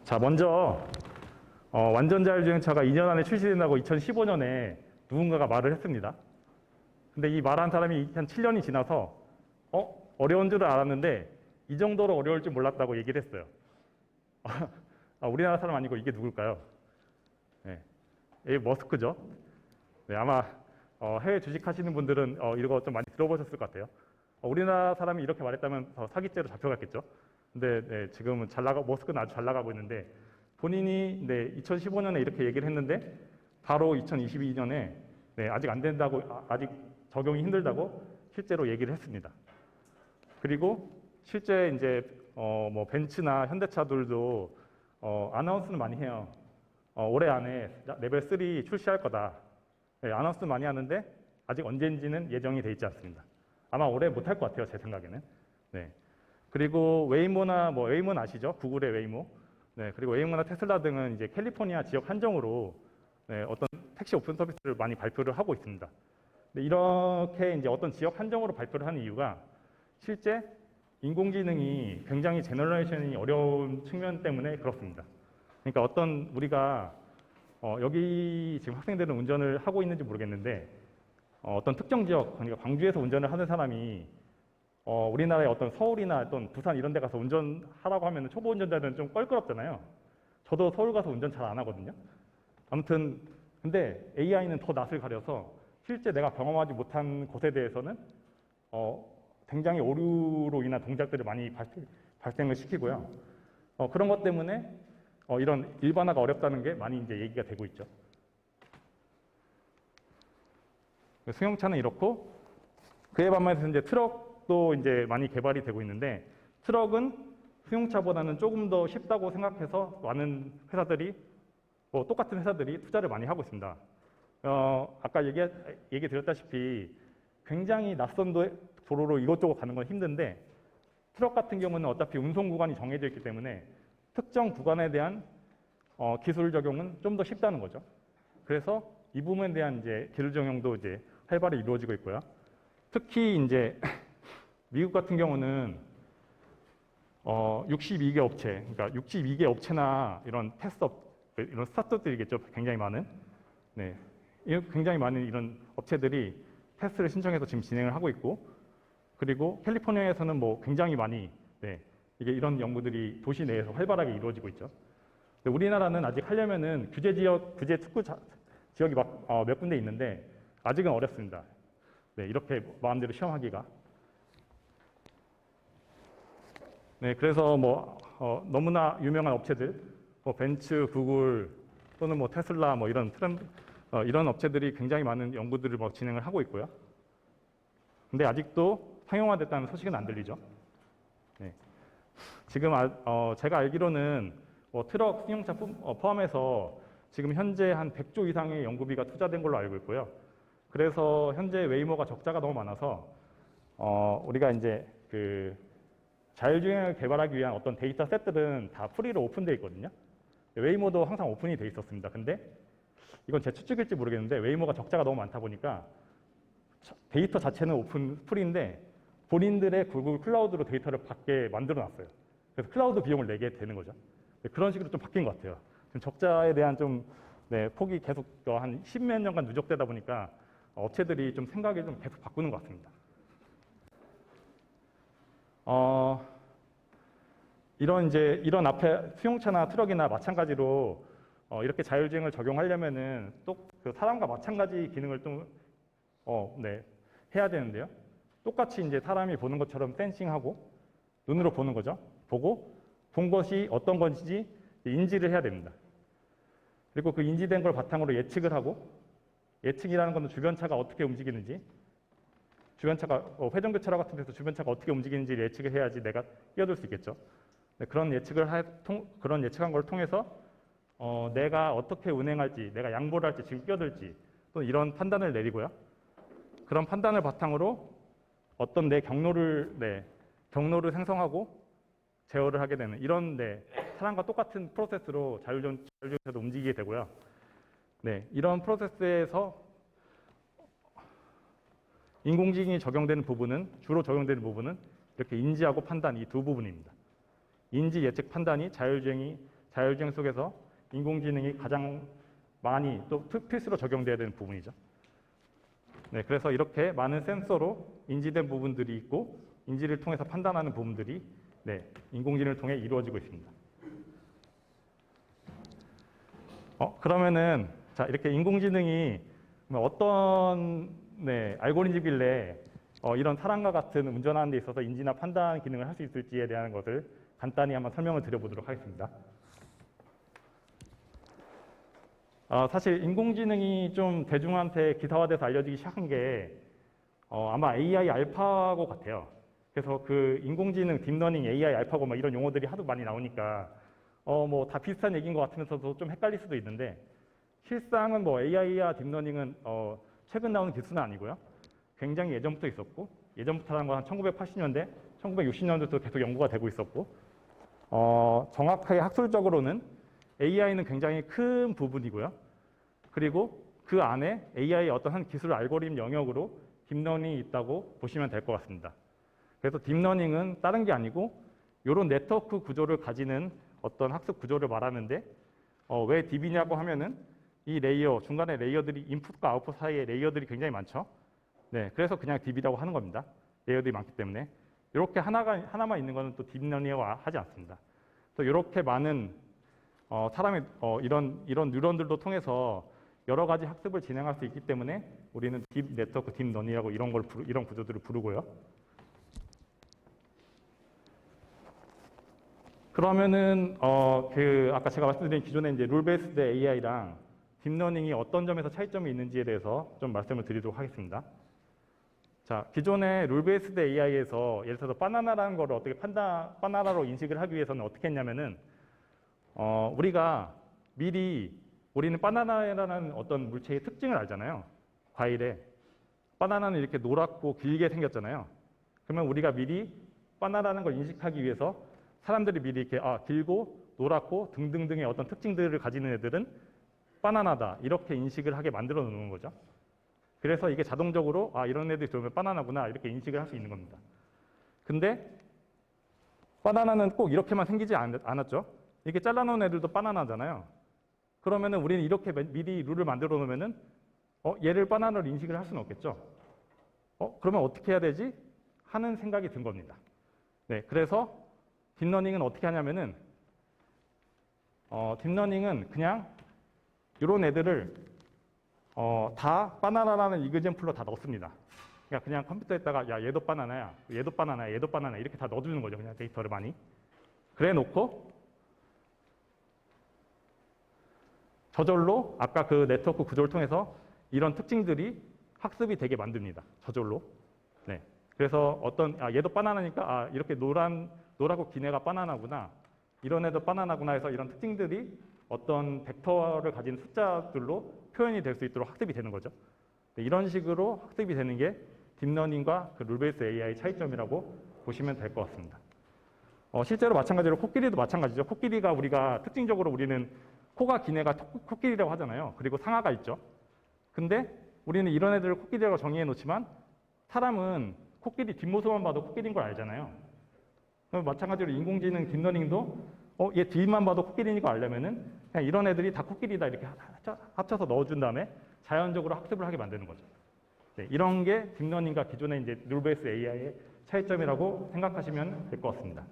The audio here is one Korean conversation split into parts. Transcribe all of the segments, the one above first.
자, 먼저, 완전 자율주행차가 2년 안에 출시된다고 2015년에 누군가가 말을 했습니다. 근데 이 말한 사람이 한 7년이 지나서, 어려운 줄은 알았는데, 이 정도로 어려울 줄 몰랐다고 얘기를 했어요. 우리나라 사람 아니고 이게 누굴까요? 네. 이 머스크죠. 네, 아마, 해외 주식하시는 분들은, 이거 좀 많이 들어보셨을 것 같아요. 우리나라 사람이 이렇게 말했다면 사기죄로 잡혀갔겠죠. 근데 네, 지금은 머스크는 아주 잘 나가고 있는데 본인이 네, 2015년에 이렇게 얘기를 했는데 바로 2022년에 네, 아직 안 된다고 아직 적용이 힘들다고 실제로 얘기를 했습니다. 그리고 실제 이제 뭐 벤츠나 현대차들도 아나운스는 많이 해요. 올해 안에 레벨 3 출시할 거다. 네, 아나운스 많이 하는데 아직 언제인지는 예정이 돼 있지 않습니다. 아마 올해 못할 것 같아요, 제 생각에는. 네. 그리고 웨이모나 웨이모는 아시죠? 구글의 웨이모. 네. 그리고 웨이모나 테슬라 등은 이제 캘리포니아 지역 한정으로 네, 어떤 택시 오픈 서비스를 많이 발표를 하고 있습니다. 근데 이렇게 이제 어떤 지역 한정으로 발표를 하는 이유가 실제 인공지능이 굉장히 제너레이션이 어려운 측면 때문에 그렇습니다. 그러니까 어떤 우리가 여기 지금 학생들은 운전을 하고 있는지 모르겠는데 어떤 특정 지역, 그러니까 광주에서 운전을 하는 사람이 우리나라의 어떤 서울이나 어떤 부산 이런 데 가서 운전하라고 하면 초보 운전자들은 좀 껄끄럽잖아요. 저도 서울 가서 운전 잘 안 하거든요. 아무튼 근데 AI는 더 낯을 가려서 실제 내가 경험하지 못한 곳에 대해서는 굉장히 오류로 인한 동작들을 많이 발생을 시키고요. 그런 것 때문에 이런 일반화가 어렵다는 게 많이 이제 얘기가 되고 있죠. 승용차는 이렇고 그에 반면에서 이제 트럭도 이제 많이 개발이 되고 있는데 트럭은 승용차보다는 조금 더 쉽다고 생각해서 많은 회사들이 똑같은 회사들이 투자를 많이 하고 있습니다. 아까 얘기 드렸다시피 굉장히 낯선 도로로 이것저것 가는 건 힘든데 트럭 같은 경우는 어차피 운송 구간이 정해져 있기 때문에 특정 구간에 대한 기술 적용은 좀 더 쉽다는 거죠. 그래서 이 부분에 대한 이제 기술 적용도 이제 활발히 이루어지고 있고요. 특히 이제 미국 같은 경우는 62개 업체, 그러니까 62개 업체나 이런 이런 스타트업들이겠죠. 굉장히 많은. 네. 굉장히 많은 이런 업체들이 테스트를 신청해서 지금 진행을 하고 있고, 그리고 캘리포니아에서는 뭐 굉장히 많이, 네. 이게 이런 연구들이 도시 내에서 활발하게 이루어지고 있죠. 근데 우리나라는 아직 하려면은 규제 특구 지역이 몇 군데 있는데, 아직은 어렵습니다. 네, 이렇게 마음대로 시험하기가. 네, 그래서 너무나 유명한 업체들, 벤츠, 구글, 또는 테슬라, 이런 업체들이 굉장히 많은 연구들을 진행을 하고 있고요. 근데 아직도 상용화됐다는 소식은 안 들리죠. 네. 지금, 제가 알기로는 트럭, 승용차 포함해서 지금 현재 한 100조 이상의 연구비가 투자된 걸로 알고 있고요. 그래서 현재 웨이모가 적자가 너무 많아서 우리가 이제 그 자율주행을 개발하기 위한 어떤 데이터 셋들은 다 프리로 오픈되어 있거든요. 웨이모도 항상 오픈이 돼 있었습니다. 근데 이건 제 추측일지 모르겠는데 웨이모가 적자가 너무 많다 보니까 데이터 자체는 프리인데 본인들의 구글 클라우드로 데이터를 받게 만들어 놨어요. 그래서 클라우드 비용을 내게 되는 거죠. 그런 식으로 좀 바뀐 것 같아요. 지금 적자에 대한 폭이 계속 한 10몇 년간 누적되다 보니까 업체들이 좀 생각을 좀 계속 바꾸는 것 같습니다. 이런 앞에 수용차나 트럭이나 마찬가지로 이렇게 자율주행을 적용하려면은 또 그 사람과 마찬가지 기능을 해야 되는데요. 똑같이 이제 사람이 보는 것처럼 센싱하고 눈으로 보는 거죠. 보고 본 것이 어떤 건지 인지를 해야 됩니다. 그리고 그 인지된 걸 바탕으로 예측을 하고 예측이라는 건 주변차가 어떻게 움직이는지 주변차가 회전교차로 같은 데서 주변차가 어떻게 움직이는지 예측을 해야지 내가 끼어들 수 있겠죠. 네, 그런 예측한 걸 통해서 내가 어떻게 운행할지, 내가 양보를 할지, 지금 끼어들지 또 이런 판단을 내리고요. 그런 판단을 바탕으로 어떤 내 경로를 생성하고 제어를 하게 되는 이런 사람과 똑같은 프로세스로 자율주행차도 움직이게 되고요. 네, 이런 프로세스에서 인공지능이 주로 적용되는 부분은 이렇게 인지하고 판단 이 두 부분입니다. 인지 예측 판단이 자율주행 속에서 인공지능이 가장 많이 또 필수로 적용돼야 되는 부분이죠. 네, 그래서 이렇게 많은 센서로 인지된 부분들이 있고 인지를 통해서 판단하는 부분들이 네, 인공지능을 통해 이루어지고 있습니다. 그러면은 자 이렇게 인공지능이 어떤 네, 알고리즘이길래 이런 사람과 같은 운전하는 데 있어서 인지나 판단 기능을 할 수 있을지에 대한 것을 간단히 한번 설명을 드려보도록 하겠습니다. 사실 인공지능이 좀 대중한테 기사화돼서 알려지기 시작한 게 아마 AI 알파고 같아요. 그래서 그 인공지능, 딥러닝, AI 알파고 막 이런 용어들이 하도 많이 나오니까 뭐 다 비슷한 얘기인 것 같으면서도 좀 헷갈릴 수도 있는데 실상은 뭐 AI와 딥러닝은 최근 나오는 기술은 아니고요. 굉장히 예전부터 있었고 예전부터라는 건 한 1980년대, 1960년대부터 계속 연구가 되고 있었고 정확하게 학술적으로는 AI는 굉장히 큰 부분이고요. 그리고 그 안에 AI의 어떤 한 기술 알고리즘 영역으로 딥러닝이 있다고 보시면 될 것 같습니다. 그래서 딥러닝은 다른 게 아니고 이런 네트워크 구조를 가지는 어떤 학습 구조를 말하는데 왜 딥이냐고 하면은 이 레이어, 중간에 레이어들이 인풋과 아웃풋 사이에 레이어들이 굉장히 많죠. 네, 그래서 그냥 딥이라고 하는 겁니다. 레이어들이 많기 때문에. 이렇게 하나만 있는 거는 또 딥러닝이라고 하지 않습니다. 또 이렇게 많은 사람의 이런 뉴런들도 통해서 여러 가지 학습을 진행할 수 있기 때문에 우리는 딥 네트워크, 딥러닝이라고 이런 구조들을 부르고요. 그러면은 아까 제가 말씀드린 기존에 이제 룰 베이스드 AI랑 딥러닝이 어떤 점에서 차이점이 있는지에 대해서 좀 말씀을 드리도록 하겠습니다. 자, 기존의 룰 베이스드 AI에서 예를 들어서 바나나라는 걸 어떻게 바나나로 인식을 하기 위해서는 어떻게 했냐면은 우리가 미리 우리는 바나나라는 어떤 물체의 특징을 알잖아요. 과일에 바나나는 이렇게 노랗고 길게 생겼잖아요. 그러면 우리가 미리 바나나라는 걸 인식하기 위해서 사람들이 미리 이렇게 길고 노랗고 등등등의 어떤 특징들을 가지는 애들은 바나나다 이렇게 인식을 하게 만들어 놓는 거죠. 그래서 이게 자동적으로 이런 애들이 들어오면 바나나구나 이렇게 인식을 할 수 있는 겁니다. 근데 바나나는 꼭 이렇게만 생기지 않았죠. 이렇게 잘라놓은 애들도 바나나잖아요. 그러면은 우리는 이렇게 미리 룰을 만들어 놓으면은 얘를 바나나로 인식을 할 수는 없겠죠. 그러면 어떻게 해야 되지? 하는 생각이 든 겁니다. 네, 그래서 딥러닝은 어떻게 하냐면은 딥러닝은 그냥 이런 애들을 다 바나나라는 이그젠플로 다 넣습니다. 그러니까 그냥 컴퓨터에다가 야 얘도 바나나야, 얘도 바나나야, 얘도 바나나 이렇게 다 넣어주는 거죠. 그냥 데이터를 많이. 그래 놓고 저절로 아까 그 네트워크 구조를 통해서 이런 특징들이 학습이 되게 만듭니다. 저절로. 네. 그래서 얘도 바나나니까 이렇게 노랗고 긴 애가 바나나구나. 이런 애도 바나나구나 해서 이런 특징들이 어떤 벡터를 가진 숫자들로 표현이 될 수 있도록 학습이 되는 거죠. 네, 이런 식으로 학습이 되는 게 딥러닝과 그 룰베이스 AI 차이점이라고 보시면 될 것 같습니다. 실제로 마찬가지로 코끼리도 마찬가지죠. 코끼리가 우리가 특징적으로 우리는 코가 긴 애가 코끼리라고 하잖아요. 그리고 상아가 있죠. 근데 우리는 이런 애들을 코끼리라고 정의해 놓지만 사람은 코끼리 뒷모습만 봐도 코끼리인 걸 알잖아요. 마찬가지로 인공지능 딥러닝도 얘 뒤만 봐도 코끼리인 걸 알려면은 그냥 이런 애들이 다 코끼리다 이렇게 합쳐서 넣어준 다음에 자연적으로 학습을 하게 만드는 거죠. 네, 이런 게 딥러닝과 기존의 이제 룰 베이스 AI의 차이점이라고 생각하시면 될 것 같습니다.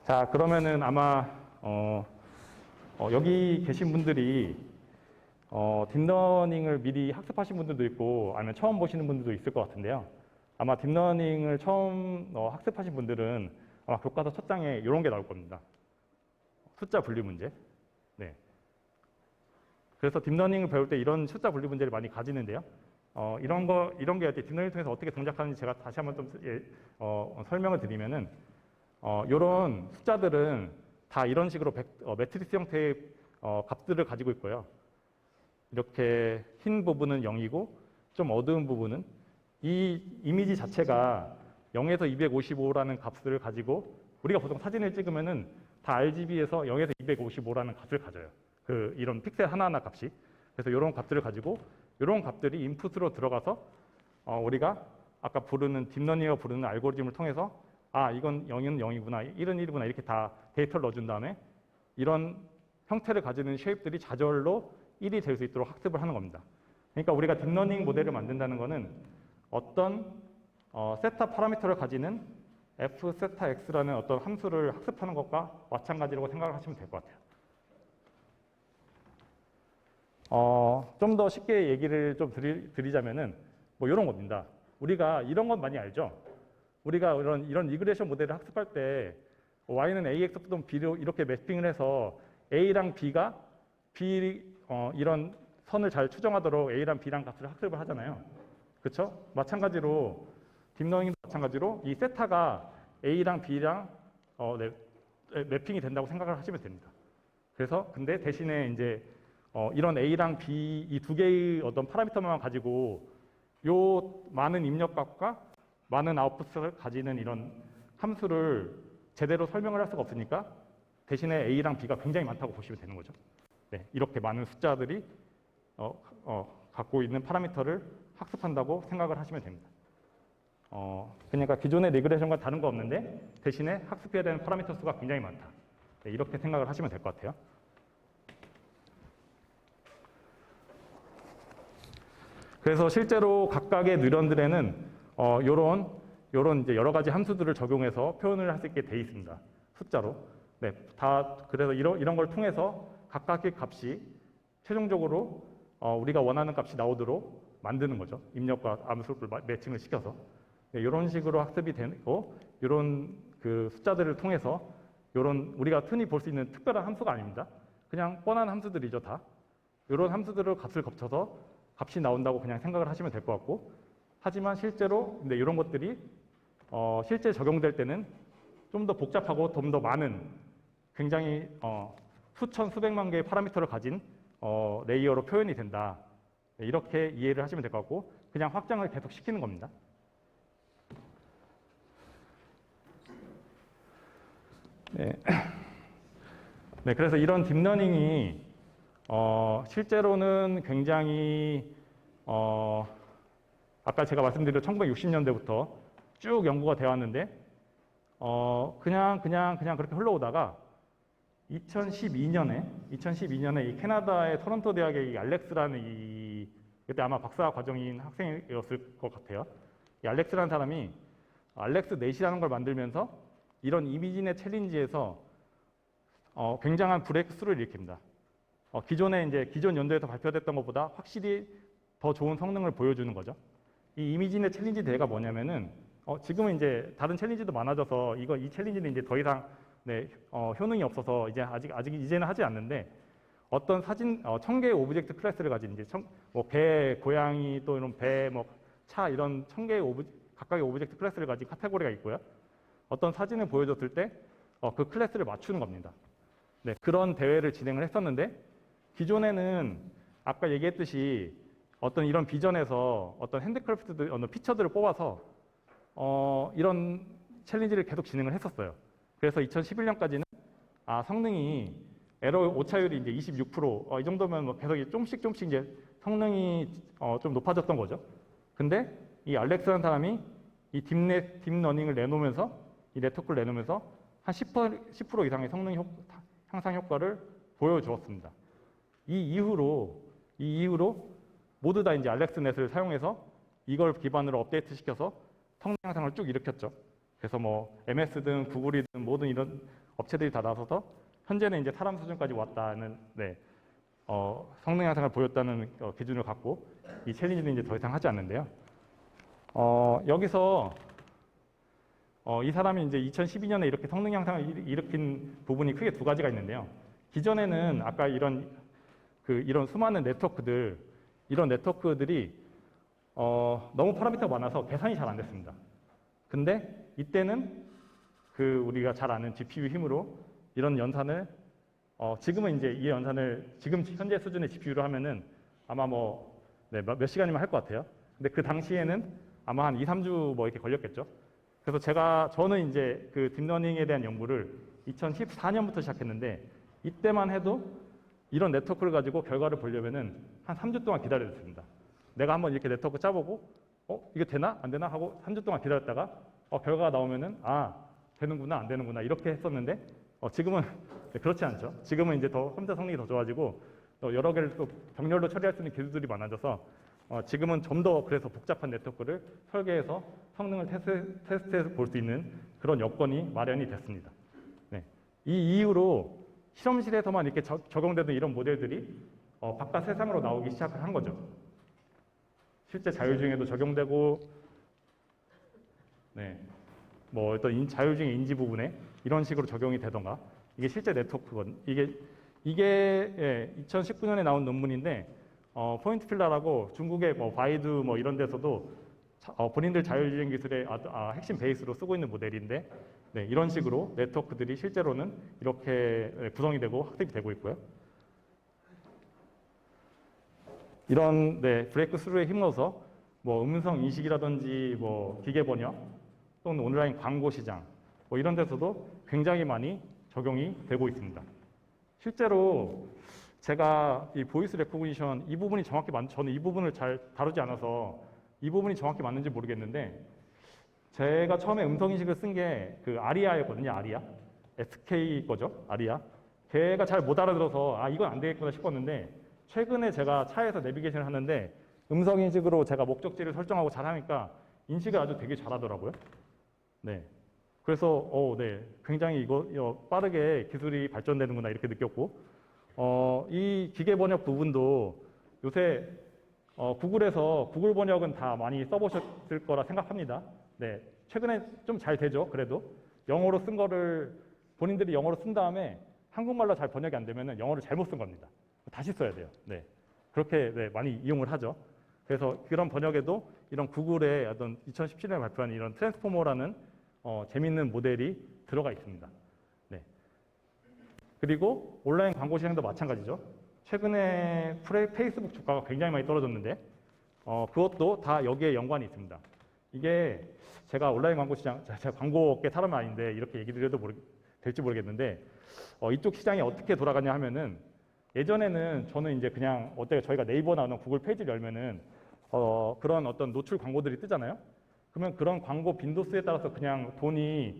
자, 그러면은 아마 여기 계신 분들이 딥러닝을 미리 학습하신 분들도 있고 아니면 처음 보시는 분들도 있을 것 같은데요. 아마 딥러닝을 처음 학습하신 분들은 아마 교과서 첫 장에 이런 게 나올 겁니다. 숫자 분류 문제. 네. 그래서 딥러닝을 배울 때 이런 숫자 분류 문제를 많이 가지는데요. 이런 게 딥러닝을 통해서 어떻게 동작하는지 제가 다시 한번 좀 설명을 드리면은 이런 숫자들은 다 이런 식으로 매트리스 형태의 값들을 가지고 있고요. 이렇게 흰 부분은 0이고 좀 어두운 부분은 이 이미지 자체가 0에서 255라는 값을 가지고 우리가 보통 사진을 찍으면은 다 RGB에서 0에서 255라는 값을 가져요. 이런 픽셀 하나하나 값이. 그래서 이런 값들을 가지고 이런 값들이 인풋으로 들어가서 우리가 아까 딥러닝이라고 부르는 알고리즘을 통해서 아, 이건 0은 0이구나, 1은 1이구나 이렇게 다 데이터를 넣어준 다음에 이런 형태를 가지는 쉐입들이 좌절로 1이 될 수 있도록 학습을 하는 겁니다. 그러니까 우리가 딥러닝 모델을 만든다는 거는 어떤 세타 파라미터를 가지는 f 세타 x라는 어떤 함수를 학습하는 것과 마찬가지라고 생각을 하시면 될 것 같아요. 좀 더 쉽게 얘기를 좀 드리자면은 뭐 이런 겁니다. 우리가 이런 건 많이 알죠. 우리가 이런 리그레션 모델을 학습할 때 y는 ax 또는 b로 이렇게 매핑을 해서 a랑 b가 이런 선을 잘 추정하도록 a랑 b랑 값을 학습을 하잖아요. 그렇죠? 마찬가지로 딥러닝도 마찬가지로 이 세타가 a랑 b랑 매핑이 된다고 생각을 하시면 됩니다. 그래서 근데 대신에 이제 이런 a랑 b 이 두 개의 어떤 파라미터만 가지고 요 많은 입력값과 많은 아웃풋을 가지는 이런 함수를 제대로 설명을 할 수가 없으니까 대신에 a랑 b가 굉장히 많다고 보시면 되는 거죠. 네, 이렇게 많은 숫자들이 갖고 있는 파라미터를 학습한다고 생각을 하시면 됩니다. 그러니까 기존의 리그레션과 다른 거 없는데 대신에 학습해야 되는 파라미터 수가 굉장히 많다. 네, 이렇게 생각을 하시면 될 것 같아요. 그래서 실제로 각각의 뉴런들에는 요런 이제 여러 가지 함수들을 적용해서 표현을 할 수 있게 돼 있습니다. 숫자로. 네, 그래서 이런 걸 통해서 각각의 값이 최종적으로 우리가 원하는 값이 나오도록 만드는 거죠. 입력과 함수를 매칭을 시켜서. 네, 이런 식으로 학습이 되고 이런 그 숫자들을 통해서 이런 우리가 흔히 볼 수 있는 특별한 함수가 아닙니다. 그냥 뻔한 함수들이죠, 다. 이런 함수들을 값을 겹쳐서 값이 나온다고 그냥 생각을 하시면 될 것 같고, 하지만 실제로 근데 이런 것들이 실제 적용될 때는 좀 더 복잡하고 좀 더 많은 굉장히 수천 수백만 개의 파라미터를 가진 레이어로 표현이 된다. 네, 이렇게 이해를 하시면 될 것 같고 그냥 확장을 계속 시키는 겁니다. 네. 네, 그래서 이런 딥러닝이 실제로는 굉장히 아까 제가 말씀드린 1960년대부터 쭉 연구가 되어 왔는데 그냥 그렇게 흘러오다가 2012년에 이 캐나다의 토론토 대학의 이 알렉스라는 그때 아마 박사 과정인 학생이었을 것 같아요. 이 알렉스라는 사람이 알렉스 넷이라는 걸 만들면서 이런 이미지넷 챌린지에서 굉장한 브레이크스루를 일으킵니다. 기존 연도에서 발표됐던 것보다 확실히 더 좋은 성능을 보여주는 거죠. 이 이미지넷 챌린지 대회가 뭐냐면은 지금은 이제 다른 챌린지도 많아져서 이 챌린지는 이제 더 이상 효능이 없어서 이제 아직 이제는 하지 않는데 어떤 사진 1000개의 오브젝트 클래스를 가진 이제 배, 고양이 또 이런 배, 차 이런 1000개의 각각의 오브젝트 클래스를 가진 카테고리가 있고요. 어떤 사진을 보여줬을 때 그 클래스를 맞추는 겁니다. 네, 그런 대회를 진행을 했었는데 기존에는 아까 얘기했듯이 어떤 이런 비전에서 어떤 핸드크래프트들, 어떤 피처들을 뽑아서 이런 챌린지를 계속 진행을 했었어요. 그래서 2011년까지는 성능이 에러 오차율이 이제 26%, 이 정도면 계속 조금씩 이제 성능이 좀 높아졌던 거죠. 근데 이 알렉스라는 사람이 이 딥러닝을 내놓으면서 이 네트워크를 내놓으면서 한 10% 이상의 성능 향상 효과를 보여주었습니다. 이 이후로 모두 다 이제 알렉스넷을 사용해서 이걸 기반으로 업데이트 시켜서 성능 향상을 쭉 일으켰죠. 그래서 MS든 구글이든 모든 이런 업체들이 다 나서서 현재는 이제 사람 수준까지 왔다는 성능 향상을 보였다는 기준을 갖고 이 챌린지는 이제 더 이상 하지 않는데요. 여기서 이 사람이 이제 2012년에 이렇게 성능 향상을 일으킨 부분이 크게 두 가지가 있는데요. 기존에는 아까 이런 수많은 이런 네트워크들이 너무 파라미터가 많아서 계산이 잘 안 됐습니다. 근데 이때는 우리가 잘 아는 GPU 힘으로 이런 연산을 지금은 이제 이 연산을 지금 현재 수준의 GPU로 하면은 아마 몇 시간이면 할 것 같아요. 근데 그 당시에는 아마 한 2, 3주 이렇게 걸렸겠죠. 그래서 저는 이제 그 딥러닝에 대한 연구를 2014년부터 시작했는데 이때만 해도 이런 네트워크를 가지고 결과를 보려면은 한 3주 동안 기다려야 됐습니다. 내가 한번 이렇게 네트워크 짜보고 이게 되나 안 되나 하고 3주 동안 기다렸다가 결과가 나오면은 되는구나 안 되는구나 이렇게 했었는데 지금은 네, 그렇지 않죠. 지금은 이제 더 컴퓨터 성능이 더 좋아지고 또 여러 개를 또 병렬로 처리할 수 있는 기술들이 많아져서 지금은 좀 더 그래서 복잡한 네트워크를 설계해서 성능을 테스트해서 볼 수 있는 그런 여건이 마련이 됐습니다. 네. 이 이후로 실험실에서만 이렇게 적용되는 이런 모델들이 바깥 세상으로 나오기 시작을 한 거죠. 실제 자율주행에도 적용되고, 네, 뭐 어떤 자율주행 인지 부분에 이런 식으로 적용이 되던가, 이게 실제 네트워크거든. 이게 2019년에 나온 논문인데, 포인트 필라라고 중국의 뭐 바이두 뭐 이런 데서도 본인들 자율주행 기술의 핵심 베이스로 쓰고 있는 모델인데, 네, 이런 식으로 네트워크들이 실제로는 이렇게 구성이 되고 학습이 되고 있고요. 이런 브레이크 스루에 힘넣어서 뭐 음성 인식이라든지 뭐 기계 번역 또는 온라인 광고 시장 뭐 이런 데서도 굉장히 많이 적용이 되고 있습니다. 실제로 제가 이 보이스 레코그니션 이 부분이 정확히 저는 이 부분을 잘 다루지 않아서 이 부분이 정확히 맞는지 모르겠는데 제가 처음에 음성 인식을 쓴 게 그 아리아였거든요. 아리아 SK 거죠. 아리아 걔가 잘 못 알아들어서 이건 안 되겠구나 싶었는데 최근에 제가 차에서 내비게이션을 하는데 음성 인식으로 제가 목적지를 설정하고 잘하니까 인식을 아주 되게 잘하더라고요. 네. 그래서 네, 굉장히 이거 빠르게 기술이 발전되는구나 이렇게 느꼈고 이 기계 번역 부분도 요새 구글에서 구글 번역은 다 많이 써보셨을 거라 생각합니다. 네, 최근에 좀 잘 되죠. 그래도 영어로 쓴 거를 본인들이 영어로 쓴 다음에 한국말로 잘 번역이 안 되면 영어를 잘못 쓴 겁니다. 다시 써야 돼요. 네, 그렇게 많이 이용을 하죠. 그래서 그런 번역에도 이런 구글의 어떤 2017년에 발표한 이런 트랜스포머라는 재밌는 모델이 들어가 있습니다. 네. 그리고 온라인 광고 시장도 마찬가지죠. 최근에 페이스북 주가가 굉장히 많이 떨어졌는데 그것도 다 여기에 연관이 있습니다. 이게 제가 온라인 광고 시장, 제가 광고계 사람은 아닌데 이렇게 얘기 드려도 될지 모르겠는데 이쪽 시장이 어떻게 돌아가냐 하면은 예전에는 저는 이제 그냥 저희가 네이버 나오는 구글 페이지를 열면은 그런 어떤 노출 광고들이 뜨잖아요. 그러면 그런 광고 빈도수에 따라서 그냥 돈이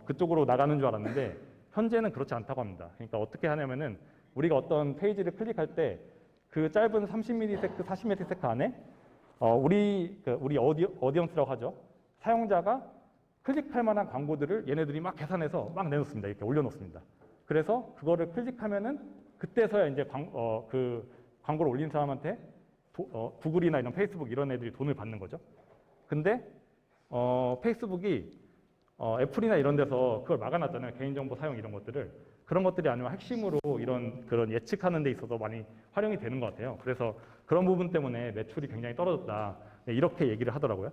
그쪽으로 나가는 줄 알았는데 현재는 그렇지 않다고 합니다. 그러니까 어떻게 하냐면은 우리가 어떤 페이지를 클릭할 때 그 짧은 30ms, 40ms 안에 우리 어디언스라고 하죠. 사용자가 클릭할 만한 광고들을 얘네들이 막 계산해서 막 내놓습니다. 이렇게 올려놓습니다. 그래서 그거를 클릭하면은 그때서야 이제 그 광고를 올린 사람한테 구글이나 이런 페이스북 이런 애들이 돈을 받는 거죠. 근데 페이스북이 애플이나 이런 데서 그걸 막아놨잖아요. 개인정보 사용 이런 것들을. 그런 것들이 아니면 핵심으로 그런 예측하는 데 있어서 많이 활용이 되는 것 같아요. 그래서 그런 부분 때문에 매출이 굉장히 떨어졌다. 네, 이렇게 얘기를 하더라고요.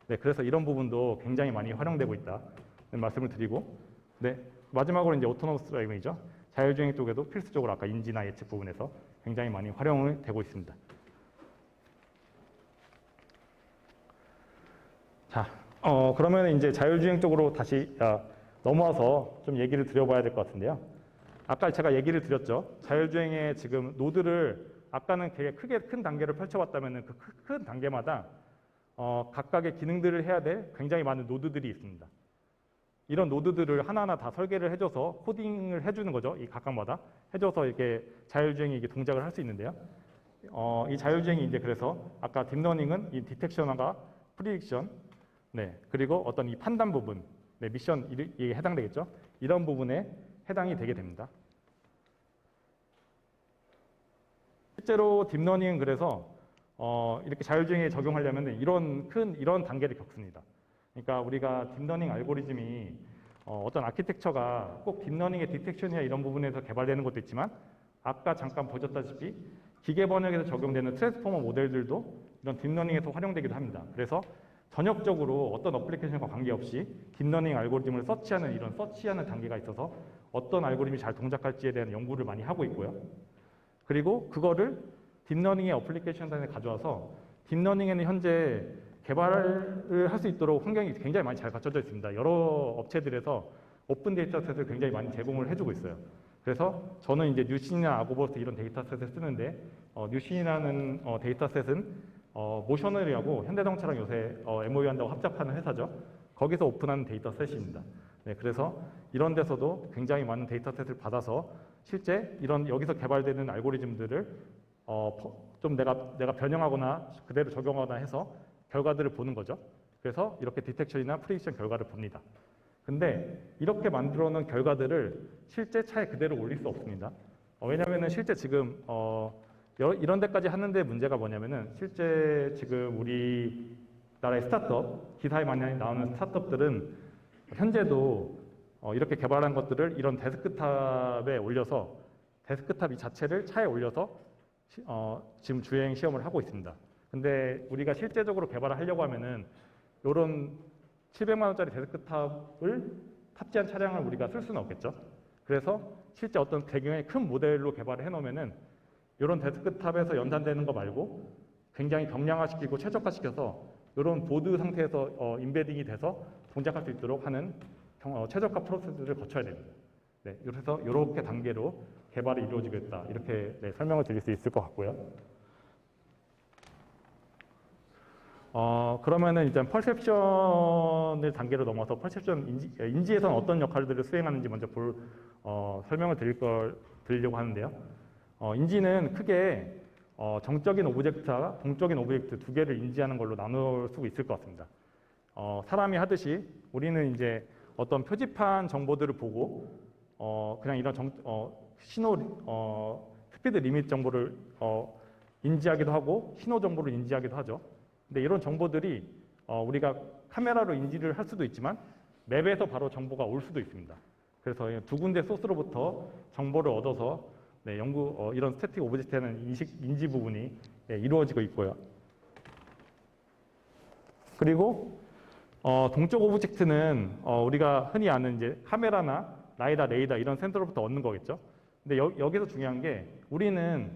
네, 그래서 이런 부분도 굉장히 많이 활용되고 있다. 말씀을 드리고. 네, 마지막으로 이제 오토노머스 드라이빙이죠. 자율주행 쪽에도 필수적으로 아까 인지나 예측 부분에서 굉장히 많이 활용을 되고 있습니다. 자, 그러면 이제 자율주행 쪽으로 다시 넘어와서 좀 얘기를 드려봐야 될 것 같은데요. 아까 제가 얘기를 드렸죠. 자율주행의 지금 노드를 아까는 되게 큰 단계를 펼쳐봤다면 그 큰 단계마다 각각의 기능들을 해야 될 굉장히 많은 노드들이 있습니다. 이런 노드들을 하나하나 다 설계를 해줘서 코딩을 해주는 거죠. 이 각각마다 해줘서 이렇게 자율주행이 이게 동작을 할 수 있는데요. 이 자율주행이 이제 그래서 아까 딥러닝은 이 디텍션과 프리딕션, 네, 그리고 어떤 이 판단 부분, 네, 미션 이게 해당되겠죠. 이런 부분에 해당이 되게 됩니다. 실제로 딥러닝은 그래서 이렇게 자율주행에 적용하려면 이런 단계를 겪습니다. 그러니까 우리가 딥러닝 알고리즘이 어떤 아키텍처가 꼭 딥러닝의 디텍션이나 이런 부분에서 개발되는 것도 있지만 아까 잠깐 보셨다시피 기계 번역에서 적용되는 트랜스포머 모델들도 이런 딥러닝에서 활용되기도 합니다. 그래서 전역적으로 어떤 어플리케이션과 관계없이 딥러닝 알고리즘을 서치하는 단계가 있어서 어떤 알고리즘이 잘 동작할지에 대한 연구를 많이 하고 있고요. 그리고 그거를 딥러닝의 어플리케이션단에 가져와서 딥러닝에는 현재 개발을 할 수 있도록 환경이 굉장히 많이 잘 갖춰져 있습니다. 여러 업체들에서 오픈 데이터셋을 굉장히 많이 제공을 해주고 있어요. 그래서 저는 이제 뉴신이나 아고버스 이런 데이터셋을 쓰는데 뉴신이라는 데이터셋은 모셔널이라고 현대자동차랑 요새 MOU 한다고 합작하는 회사죠. 거기서 오픈하는 데이터셋입니다. 네, 그래서 이런 데서도 굉장히 많은 데이터셋을 받아서 실제 이런 여기서 개발되는 알고리즘들을 좀 내가 변형하거나 그대로 적용하거나 해서 결과들을 보는 거죠. 그래서 이렇게 디텍션이나 프리딕션 결과를 봅니다. 근데 이렇게 만들어 놓은 결과들을 실제 차에 그대로 올릴 수 없습니다. 왜냐하면 실제 지금 이런 데까지 하는데 문제가 뭐냐면은 실제 지금 우리나라의 스타트업, 기사에 많이 나오는 스타트업들은 현재도 이렇게 개발한 것들을 이런 데스크탑에 올려서 데스크탑 이 자체를 차에 올려서 지금 주행 시험을 하고 있습니다. 근데 우리가 실제적으로 개발을 하려고 하면은 이런 700만 원짜리 데스크탑을 탑재한 차량을 우리가 쓸 수는 없겠죠. 그래서 실제 어떤 배경의 큰 모델로 개발을 해놓으면은 이런 데스크탑에서 연산되는 거 말고 굉장히 경량화시키고 최적화시켜서 이런 보드 상태에서 인베딩이 돼서 동작할 수 있도록 하는 최적화 프로세스를 거쳐야 됩니다. 네, 그래서 이렇게 단계로 개발이 이루어지고 있다. 이렇게 네, 설명을 드릴 수 있을 것 같고요. 그러면은 이제 퍼셉션을 단계로 넘어서 퍼셉션 인지에서는 어떤 역할들을 수행하는지 먼저 설명을 드리려고 하는데요. 인지는 크게 정적인 오브젝트와 동적인 오브젝트 두 개를 인지하는 걸로 나눌 수 있을 것 같습니다. 사람이 하듯이 우리는 이제 어떤 표지판 정보들을 보고 그냥 이런 신호 스피드 리밋 정보를 인지하기도 하고 신호 정보를 인지하기도 하죠. 근데 이런 정보들이 우리가 카메라로 인지를 할 수도 있지만 맵에서 바로 정보가 올 수도 있습니다. 그래서 두 군데 소스로부터 정보를 얻어서 네, 이런 스태틱 오브젝트에는 인지 부분이 네, 이루어지고 있고요. 그리고 동적 오브젝트는 우리가 흔히 아는 이제 카메라나 라이다, 레이더 이런 센서로부터 얻는 거겠죠. 근데 여기서 중요한 게 우리는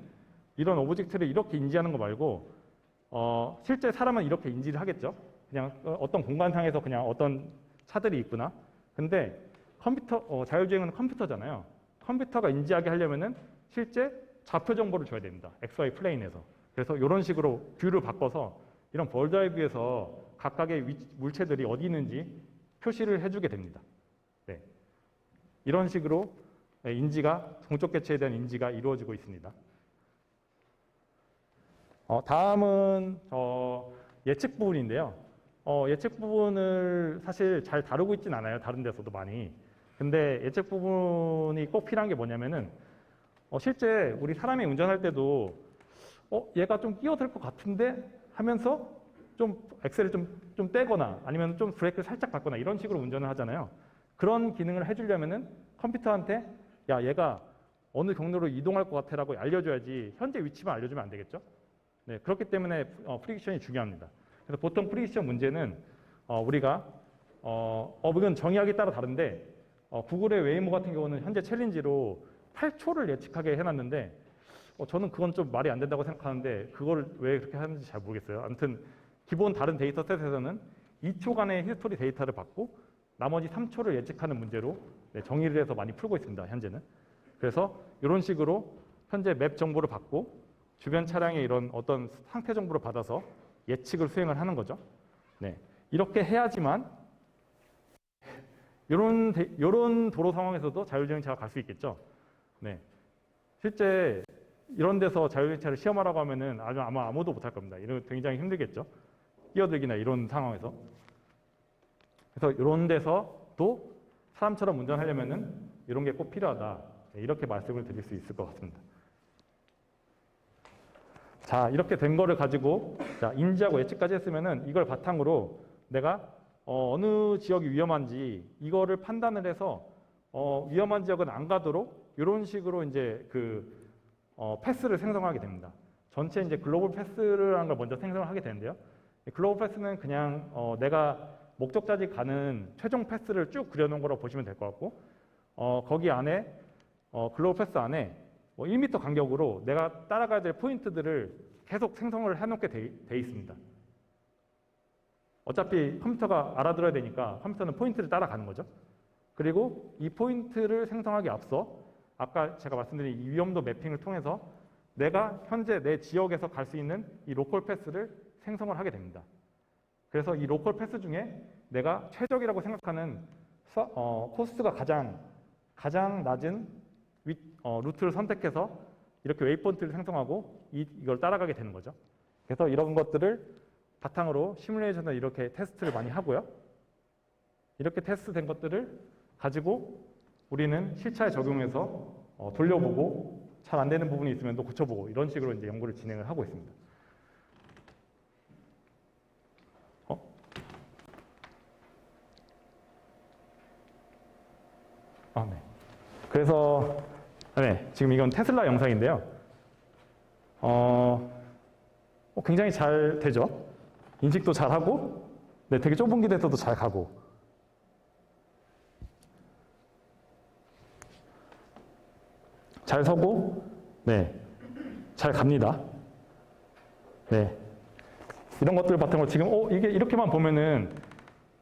이런 오브젝트를 이렇게 인지하는 거 말고 실제 사람은 이렇게 인지를 하겠죠. 그냥 어떤 공간상에서 그냥 어떤 차들이 있구나. 근데 자율주행은 컴퓨터잖아요. 컴퓨터가 인지하게 하려면은 실제 좌표 정보를 줘야 됩니다. XY 플레인에서. 그래서 이런 식으로 뷰를 바꿔서 이런 벌드아이뷰에서 각각의 물체들이 어디 있는지 표시를 해주게 됩니다. 네. 이런 식으로 동적 개체에 대한 인지가 이루어지고 있습니다. 다음은 예측 부분인데요. 예측 부분을 사실 잘 다루고 있진 않아요. 다른 데서도 많이. 근데 예측 부분이 꼭 필요한 게 뭐냐면은 실제 우리 사람이 운전할 때도 얘가 좀 끼어들 것 같은데 하면서 좀 엑셀을 좀 떼거나 아니면 좀 브레이크를 살짝 밟거나 이런 식으로 운전을 하잖아요. 그런 기능을 해주려면은 컴퓨터한테 야 얘가 어느 경로로 이동할 것 같아라고 알려줘야지 현재 위치만 알려주면 안 되겠죠. 네, 그렇기 때문에 프리딕션이 중요합니다. 그래서 보통 프리딕션 문제는 우리가 이건 정의하기에 따라 다른데 구글의 웨이모 같은 경우는 현재 챌린지로 8초를 예측하게 해놨는데 저는 그건 좀 말이 안 된다고 생각하는데 그걸 왜 그렇게 하는지 잘 모르겠어요. 아무튼 기본 다른 데이터셋에서는 2초간의 히스토리 데이터를 받고 나머지 3초를 예측하는 문제로 네, 정의를 해서 많이 풀고 있습니다. 현재는. 그래서 이런 식으로 현재 맵 정보를 받고 주변 차량의 이런 어떤 상태 정보를 받아서 예측을 수행을 하는 거죠. 네, 이렇게 해야지만 이런 도로 상황에서도 자율주행차가 갈 수 있겠죠. 네, 실제 이런 데서 자율주행차를 시험하라고 하면은 아마 아무도 못할 겁니다. 이런 굉장히 힘들겠죠. 끼어들기나 이런 상황에서. 그래서 이런 데서도 사람처럼 운전하려면은 이런 게 꼭 필요하다. 네, 이렇게 말씀을 드릴 수 있을 것 같습니다. 자, 이렇게 된 거를 가지고 인지하고 예측까지 했으면은 이걸 바탕으로 내가 어느 지역이 위험한지 이거를 판단을 해서 위험한 지역은 안 가도록 이런 식으로 이제 패스를 생성하게 됩니다. 전체 이제 글로벌 패스라는 걸 먼저 생성을 하게 되는데요. 글로벌 패스는 그냥 내가 목적지까지 가는 최종 패스를 쭉 그려놓은 거라고 보시면 될 것 같고 거기 안에 글로벌 패스 안에 1m 간격으로 내가 따라가야 될 포인트들을 계속 생성을 해놓게 돼 있습니다. 어차피 컴퓨터가 알아들어야 되니까 컴퓨터는 포인트를 따라가는 거죠. 그리고 이 포인트를 생성하기 앞서 아까 제가 말씀드린 이 위험도 매핑을 통해서 내가 현재 내 지역에서 갈 수 있는 이 로컬 패스를 생성을 하게 됩니다. 그래서 이 로컬 패스 중에 내가 최적이라고 생각하는 코스트가 가장 낮은 루트를 선택해서 이렇게 웨이포인트를 생성하고 이걸 따라가게 되는 거죠. 그래서 이런 것들을 바탕으로 시뮬레이션을 이렇게 테스트를 많이 하고요. 이렇게 테스트된 것들을 가지고 우리는 실차에 적용해서 돌려보고 잘 안 되는 부분이 있으면 또 고쳐보고 이런 식으로 이제 연구를 진행을 하고 있습니다. 네. 그래서 지금 이건 테슬라 영상인데요. 굉장히 잘 되죠. 인식도 잘 하고, 되게 좁은 길에서도 잘 가고. 잘 서고, 잘 갑니다. 이런 것들 바탕으로 지금 이게 이렇게만 보면은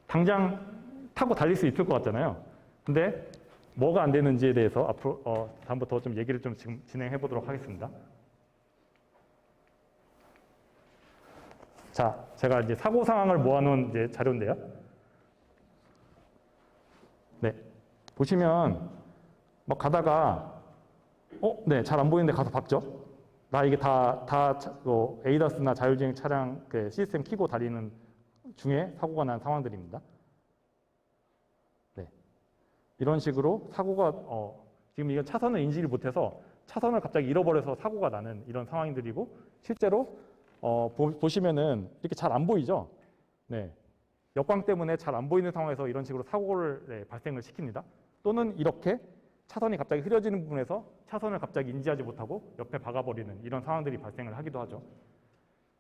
당장 타고 달릴 수 있을 것 같잖아요. 근데 뭐가 안 되는지에 대해서 앞으로 다음부터 좀 얘기를 좀 지금 진행해 보도록 하겠습니다. 자, 제가 이제 사고 상황을 모아놓은 이제 자료인데요. 보시면 막 가다가 잘 안 보이는데 가서 박죠. 나 이게 다 에이다스나 자율주행 차량 시스템 키고 달리는 중에 사고가 난 상황들입니다. 이런 식으로 사고가 지금 이건 차선을 인지를 못해서 차선을 갑자기 잃어버려서 사고가 나는 이런 상황들이고 실제로 보시면은 이렇게 잘 안 보이죠. 역광 때문에 잘 안 보이는 상황에서 이런 식으로 사고를 발생을 시킵니다. 또는 이렇게 차선이 갑자기 흐려지는 부분에서 차선을 갑자기 인지하지 못하고 옆에 박아버리는 이런 상황들이 발생을 하기도 하죠.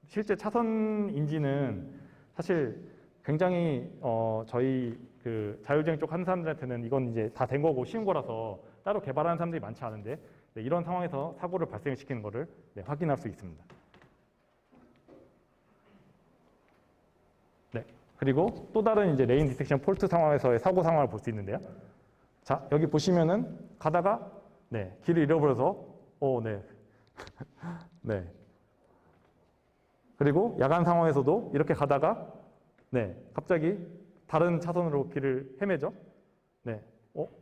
실제 차선 인지는 사실 굉장히 저희 그 자율주행 쪽 하는 사람들한테는 이건 이제 다 된 거고 쉬운 거라서 따로 개발하는 사람들이 많지 않은데 이런 상황에서 사고를 발생시키는 거를 확인할 수 있습니다. 그리고 또 다른 이제 레인 디텍션 폴트 상황에서의 사고 상황을 볼 수 있는데요. 자, 여기 보시면은 가다가 길을 잃어버려서 그리고 야간 상황에서도 이렇게 가다가 갑자기 다른 차선으로 길을 헤매죠.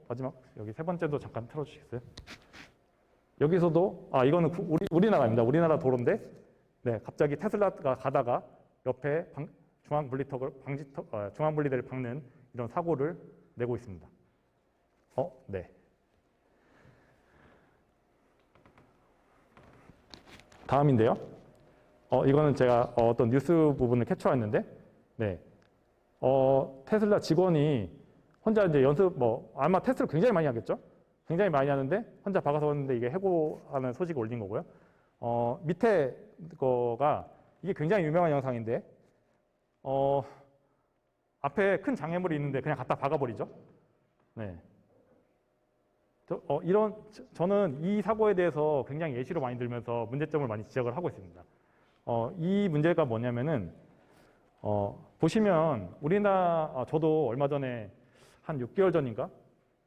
마지막 여기 세 번째도 잠깐 틀어주시겠어요? 여기서도 이거는 우리나라입니다. 우리나라 도로인데 갑자기 테슬라가 가다가 옆에 중앙분리대를 박는 이런 사고를 내고 있습니다. 다음인데요. 이거는 제가 어떤 뉴스 부분을 캡처했는데, 테슬라 직원이 혼자 이제 연습, 아마 테스트를 굉장히 많이 하겠죠? 굉장히 많이 하는데, 혼자 박아서 왔는데 이게 해고하는 소식을 올린 거고요. 밑에 거가, 이게 굉장히 유명한 영상인데, 앞에 큰 장애물이 있는데 그냥 갖다 박아버리죠? 저는 이 사고에 대해서 굉장히 예시로 많이 들면서 문제점을 많이 지적을 하고 있습니다. 이 문제가 뭐냐면은, 보시면 저도 얼마 전에 한 6개월 전인가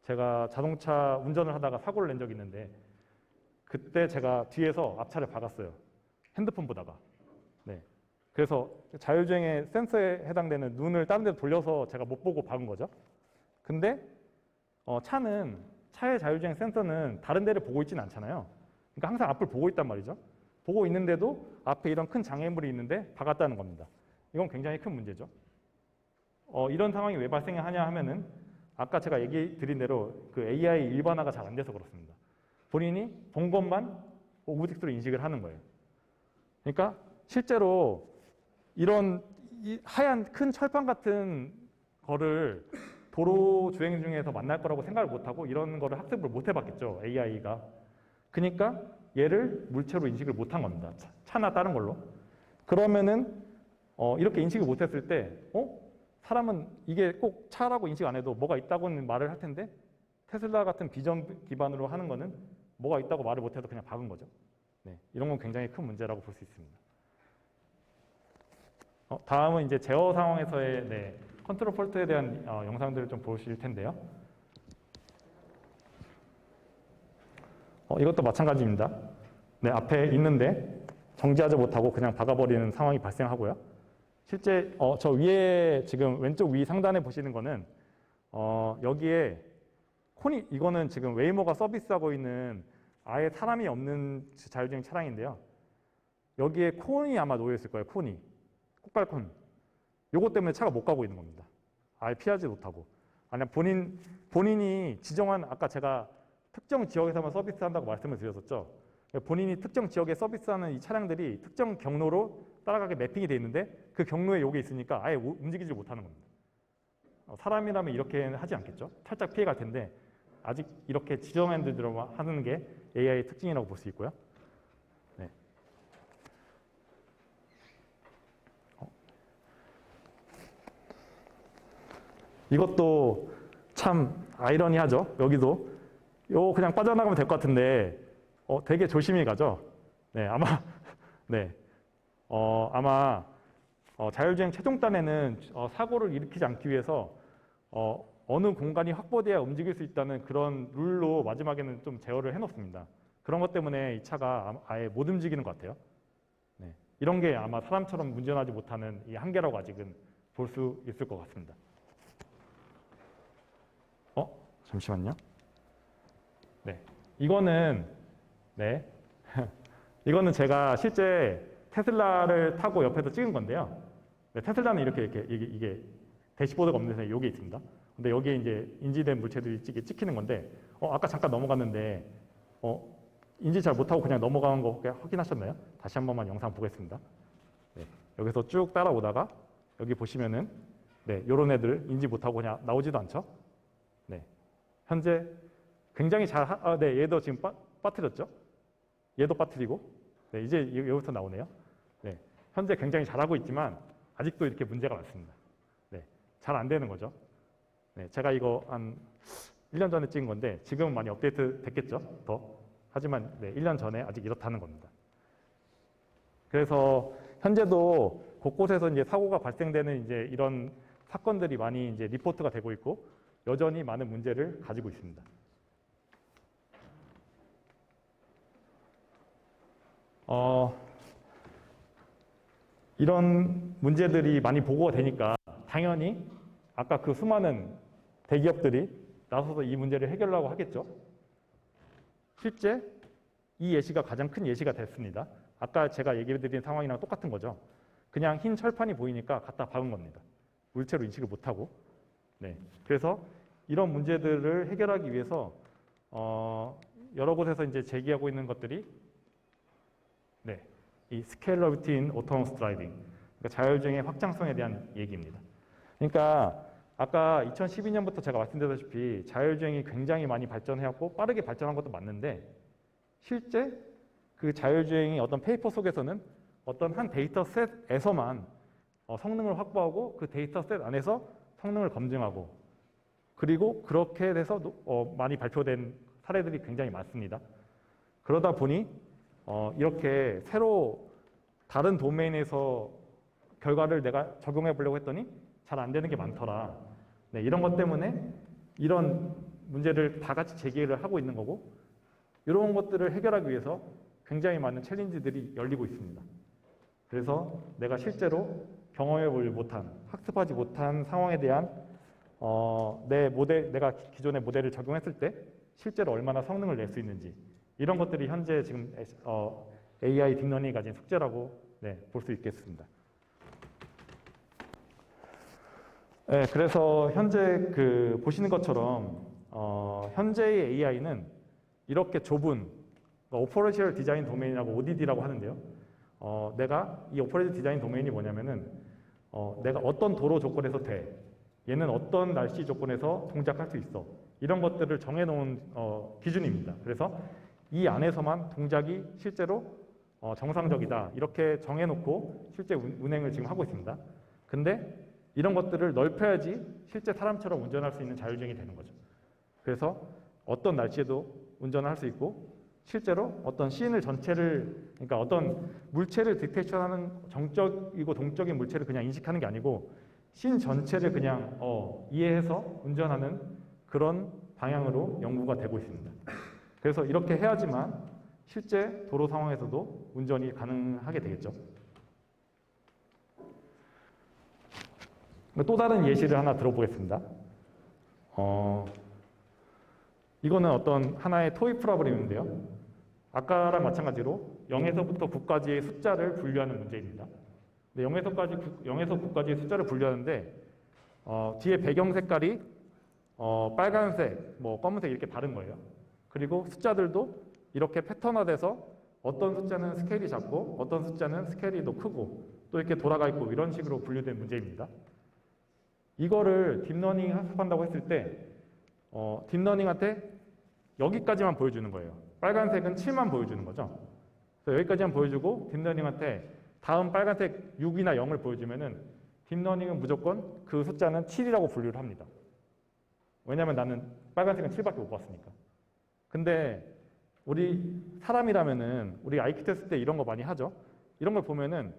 제가 자동차 운전을 하다가 사고를 낸 적이 있는데 그때 제가 뒤에서 앞차를 박았어요. 핸드폰 보다가. 그래서 자율주행의 센서에 해당되는 눈을 다른 데로 돌려서 제가 못 보고 박은 거죠. 근데 차의 자율주행 센서는 다른 데를 보고 있지는 않잖아요. 그러니까 항상 앞을 보고 있단 말이죠. 보고 있는데도 앞에 이런 큰 장애물이 있는데 박았다는 겁니다. 이건 굉장히 큰 문제죠. 이런 상황이 왜 발생하냐 하면은 아까 제가 얘기 드린 대로 그 AI 일반화가 잘 안 돼서 그렇습니다. 본인이 본 것만 오브젝트로 인식을 하는 거예요. 그러니까 실제로 이런 하얀 큰 철판 같은 거를 도로 주행 중에서 만날 거라고 생각을 못하고 이런 거를 학습을 못 해봤겠죠, AI가. 그러니까 얘를 물체로 인식을 못한 겁니다. 차나 다른 걸로. 그러면은 이렇게 인식을 못했을 때 사람은 이게 꼭 차라고 인식 안 해도 뭐가 있다고는 말을 할 텐데 테슬라 같은 비전 기반으로 하는 거는 뭐가 있다고 말을 못해도 그냥 박은 거죠. 이런 건 굉장히 큰 문제라고 볼 수 있습니다. 다음은 이제 제어 상황에서의 컨트롤 폴트에 대한 영상들을 좀 보실 텐데요. 이것도 마찬가지입니다. 앞에 있는데 정지하지 못하고 그냥 박아버리는 상황이 발생하고요. 실제 저 위에 지금 왼쪽 위 상단에 보시는 거는 여기에 콘이 이거는 지금 웨이모가 서비스하고 있는 아예 사람이 없는 자율주행 차량인데요. 여기에 콘이 아마 놓여 있을 거예요. 콘이 꽃갈콘. 요것 때문에 차가 못 가고 있는 겁니다. 아예 피하지 못하고. 아니 본인이 지정한 아까 제가 특정 지역에서만 서비스한다고 말씀을 드렸었죠. 본인이 특정 지역에 서비스하는 이 차량들이 특정 경로로 따라가게 매핑이 돼 있는데 그 경로에 요게 있으니까 아예 움직이지 못하는 겁니다. 사람이라면 이렇게는 하지 않겠죠. 살짝 피해갈 텐데 아직 이렇게 지정한 데로 하는 게 AI의 특징이라고 볼 수 있고요. 네. 이것도 참 아이러니하죠. 여기도 요 그냥 빠져나가면 될 것 같은데 되게 조심히 가죠. 네, 아마 네, 아마 자율주행 최종단에는 사고를 일으키지 않기 위해서 어느 공간이 확보돼야 움직일 수 있다는 그런 룰로 마지막에는 좀 제어를 해놓습니다. 그런 것 때문에 이 차가 아예 못 움직이는 것 같아요. 네, 이런 게 아마 사람처럼 운전하지 못하는 이 한계라고 아직은 볼 수 있을 것 같습니다. 잠시만요. 네, 이거는 네, 이거는 제가 실제 테슬라를 타고 옆에서 찍은 건데요. 네, 테슬라는 이렇게 이게 대시보드가 없는 데서 여기 있습니다. 근데 여기에 이제 인지된 물체들이 찍히는 건데, 아까 잠깐 넘어갔는데, 인지 잘 못하고 그냥 넘어가는 거 확인하셨나요? 다시 한 번만 영상 보겠습니다. 네, 여기서 쭉 따라오다가 여기 보시면은 네, 요런 애들 인지 못하고 그냥 나오지도 않죠. 네, 현재 굉장히 네, 얘도 지금 빠뜨렸죠. 얘도 빠뜨리고, 네, 이제 여기서 나오네요. 네, 현재 굉장히 잘하고 있지만 아직도 이렇게 문제가 많습니다. 네, 잘 안 되는 거죠. 네, 제가 이거 한 1년 전에 찍은 건데 지금은 많이 업데이트 됐겠죠. 더. 하지만 네, 1년 전에 아직 이렇다는 겁니다. 그래서 현재도 곳곳에서 이제 사고가 발생되는 이제 이런 사건들이 많이 이제 리포트가 되고 있고 여전히 많은 문제를 가지고 있습니다. 이런 문제들이 많이 보고가 되니까 당연히 아까 그 수많은 대기업들이 나서서 이 문제를 해결하려고 하겠죠. 실제 이 예시가 가장 큰 예시가 됐습니다. 아까 제가 얘기해드린 상황이랑 똑같은 거죠. 그냥 흰 철판이 보이니까 갖다 박은 겁니다. 물체로 인식을 못하고. 네. 그래서 이런 문제들을 해결하기 위해서 여러 곳에서 이제 제기하고 있는 것들이 네, 이 Scalability in Autonomous Driving, 그러니까 자율주행의 확장성에 대한 얘기입니다. 그러니까 아까 2012년부터 제가 말씀드렸다시피 자율주행이 굉장히 많이 발전해왔고 빠르게 발전한 것도 맞는데 실제 그 자율주행이 어떤 페이퍼 속에서는 어떤 한 데이터 셋에서만 성능을 확보하고 그 데이터 셋 안에서 성능을 검증하고 그리고 그렇게 돼서 많이 발표된 사례들이 굉장히 많습니다. 그러다 보니 이렇게 새로 다른 도메인에서 결과를 내가 적용해 보려고 했더니 잘 안 되는 게 많더라. 네, 이런 것 때문에 이런 문제를 다 같이 제기를 하고 있는 거고 이런 것들을 해결하기 위해서 굉장히 많은 챌린지들이 열리고 있습니다. 그래서 내가 실제로 경험해 보지 못한, 학습하지 못한 상황에 대한 내가 기존의 모델을 적용했을 때 실제로 얼마나 성능을 낼 수 있는지 이런 것들이 현재 지금 AI 딥러닝이 가진 숙제라고 네, 볼 수 있겠습니다. 네, 그래서 현재 보시는 것처럼 현재의 AI는 이렇게 좁은 오퍼레이션 디자인 도메인이라고 ODD라고 하는데요. 내가 이 오퍼레이션 디자인 도메인이 뭐냐면은 내가 어떤 도로 조건에서 돼, 얘는 어떤 날씨 조건에서 동작할 수 있어. 이런 것들을 정해놓은 기준입니다. 그래서 이 안에서만 동작이 실제로 정상적이다. 이렇게 정해놓고 실제 운행을 지금 하고 있습니다. 근데 이런 것들을 넓혀야지 실제 사람처럼 운전할 수 있는 자율주행이 되는 거죠. 그래서 어떤 날씨에도 운전을 할 수 있고 실제로 어떤 씬을 전체를 그러니까 어떤 물체를 디텍션하는 정적이고 동적인 물체를 그냥 인식하는 게 아니고 씬 전체를 그냥 이해해서 운전하는 그런 방향으로 연구가 되고 있습니다. 그래서 이렇게 해야지만 실제 도로 상황에서도 운전이 가능하게 되겠죠. 또 다른 예시를 하나 들어보겠습니다. 이거는 어떤 하나의 토익 프로그램인데요. 아까랑 마찬가지로 0에서부터 9까지의 숫자를 분류하는 문제입니다. 0에서 9까지의 숫자를 분류하는데 뒤에 배경 색깔이 빨간색, 검은색 이렇게 다른 거예요. 그리고 숫자들도 이렇게 패턴화돼서 어떤 숫자는 스케일이 작고 어떤 숫자는 스케일이 더 크고 또 이렇게 돌아가 있고 이런 식으로 분류된 문제입니다. 이거를 딥러닝 학습한다고 했을 때 딥러닝한테 여기까지만 보여주는 거예요. 빨간색은 7만 보여주는 거죠. 그래서 여기까지만 보여주고 딥러닝한테 다음 빨간색 6이나 0을 보여주면은 딥러닝은 무조건 그 숫자는 7이라고 분류를 합니다. 왜냐하면 나는 빨간색은 7밖에 못 봤으니까. 근데 우리 사람이라면은 우리 IQ 테스트 때 이런 거 많이 하죠. 이런 걸 보면은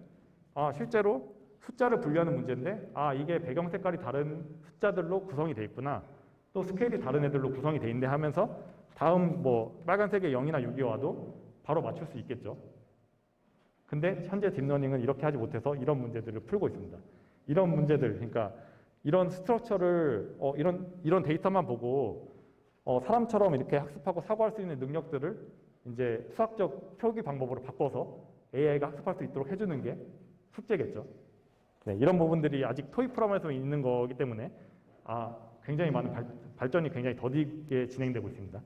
실제로 숫자를 분류하는 문제인데 이게 배경 색깔이 다른 숫자들로 구성이 돼 있구나. 또 스케일이 다른 애들로 구성이 돼 있네 하면서 다음 빨간색의 0이나 6이 와도 바로 맞출 수 있겠죠. 근데 현재 딥러닝은 이렇게 하지 못해서 이런 문제들을 풀고 있습니다. 이런 문제들, 그러니까 이런 스트럭처를 이런 데이터만 보고 사람처럼 이렇게 학습하고 사고할 수 있는 능력들을 이제 수학적 표기 방법으로 바꿔서 AI가 학습할 수 있도록 해주는 게 숙제겠죠. 네, 이런 부분들이 아직 토익 프로그램에서 있는 거기 때문에 굉장히 많은 발전이 굉장히 더디게 진행되고 있습니다.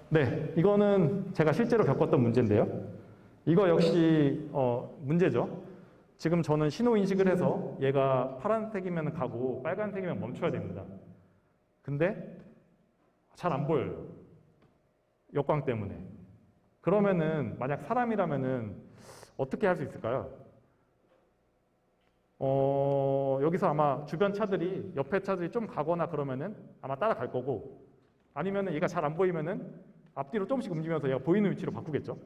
네, 이거는 제가 실제로 겪었던 문제인데요. 이거 역시 문제죠. 지금 저는 신호 인식을 해서 얘가 파란색이면 가고 빨간색이면 멈춰야 됩니다. 근데 잘 안 보여요. 역광 때문에. 그러면은 만약 사람이라면은 어떻게 할 수 있을까요? 여기서 아마 주변 차들이 옆에 차들이 좀 가거나 그러면은 아마 따라갈 거고 아니면은 얘가 잘 안 보이면은 앞뒤로 조금씩 움직이면서 얘가 보이는 위치로 바꾸겠죠.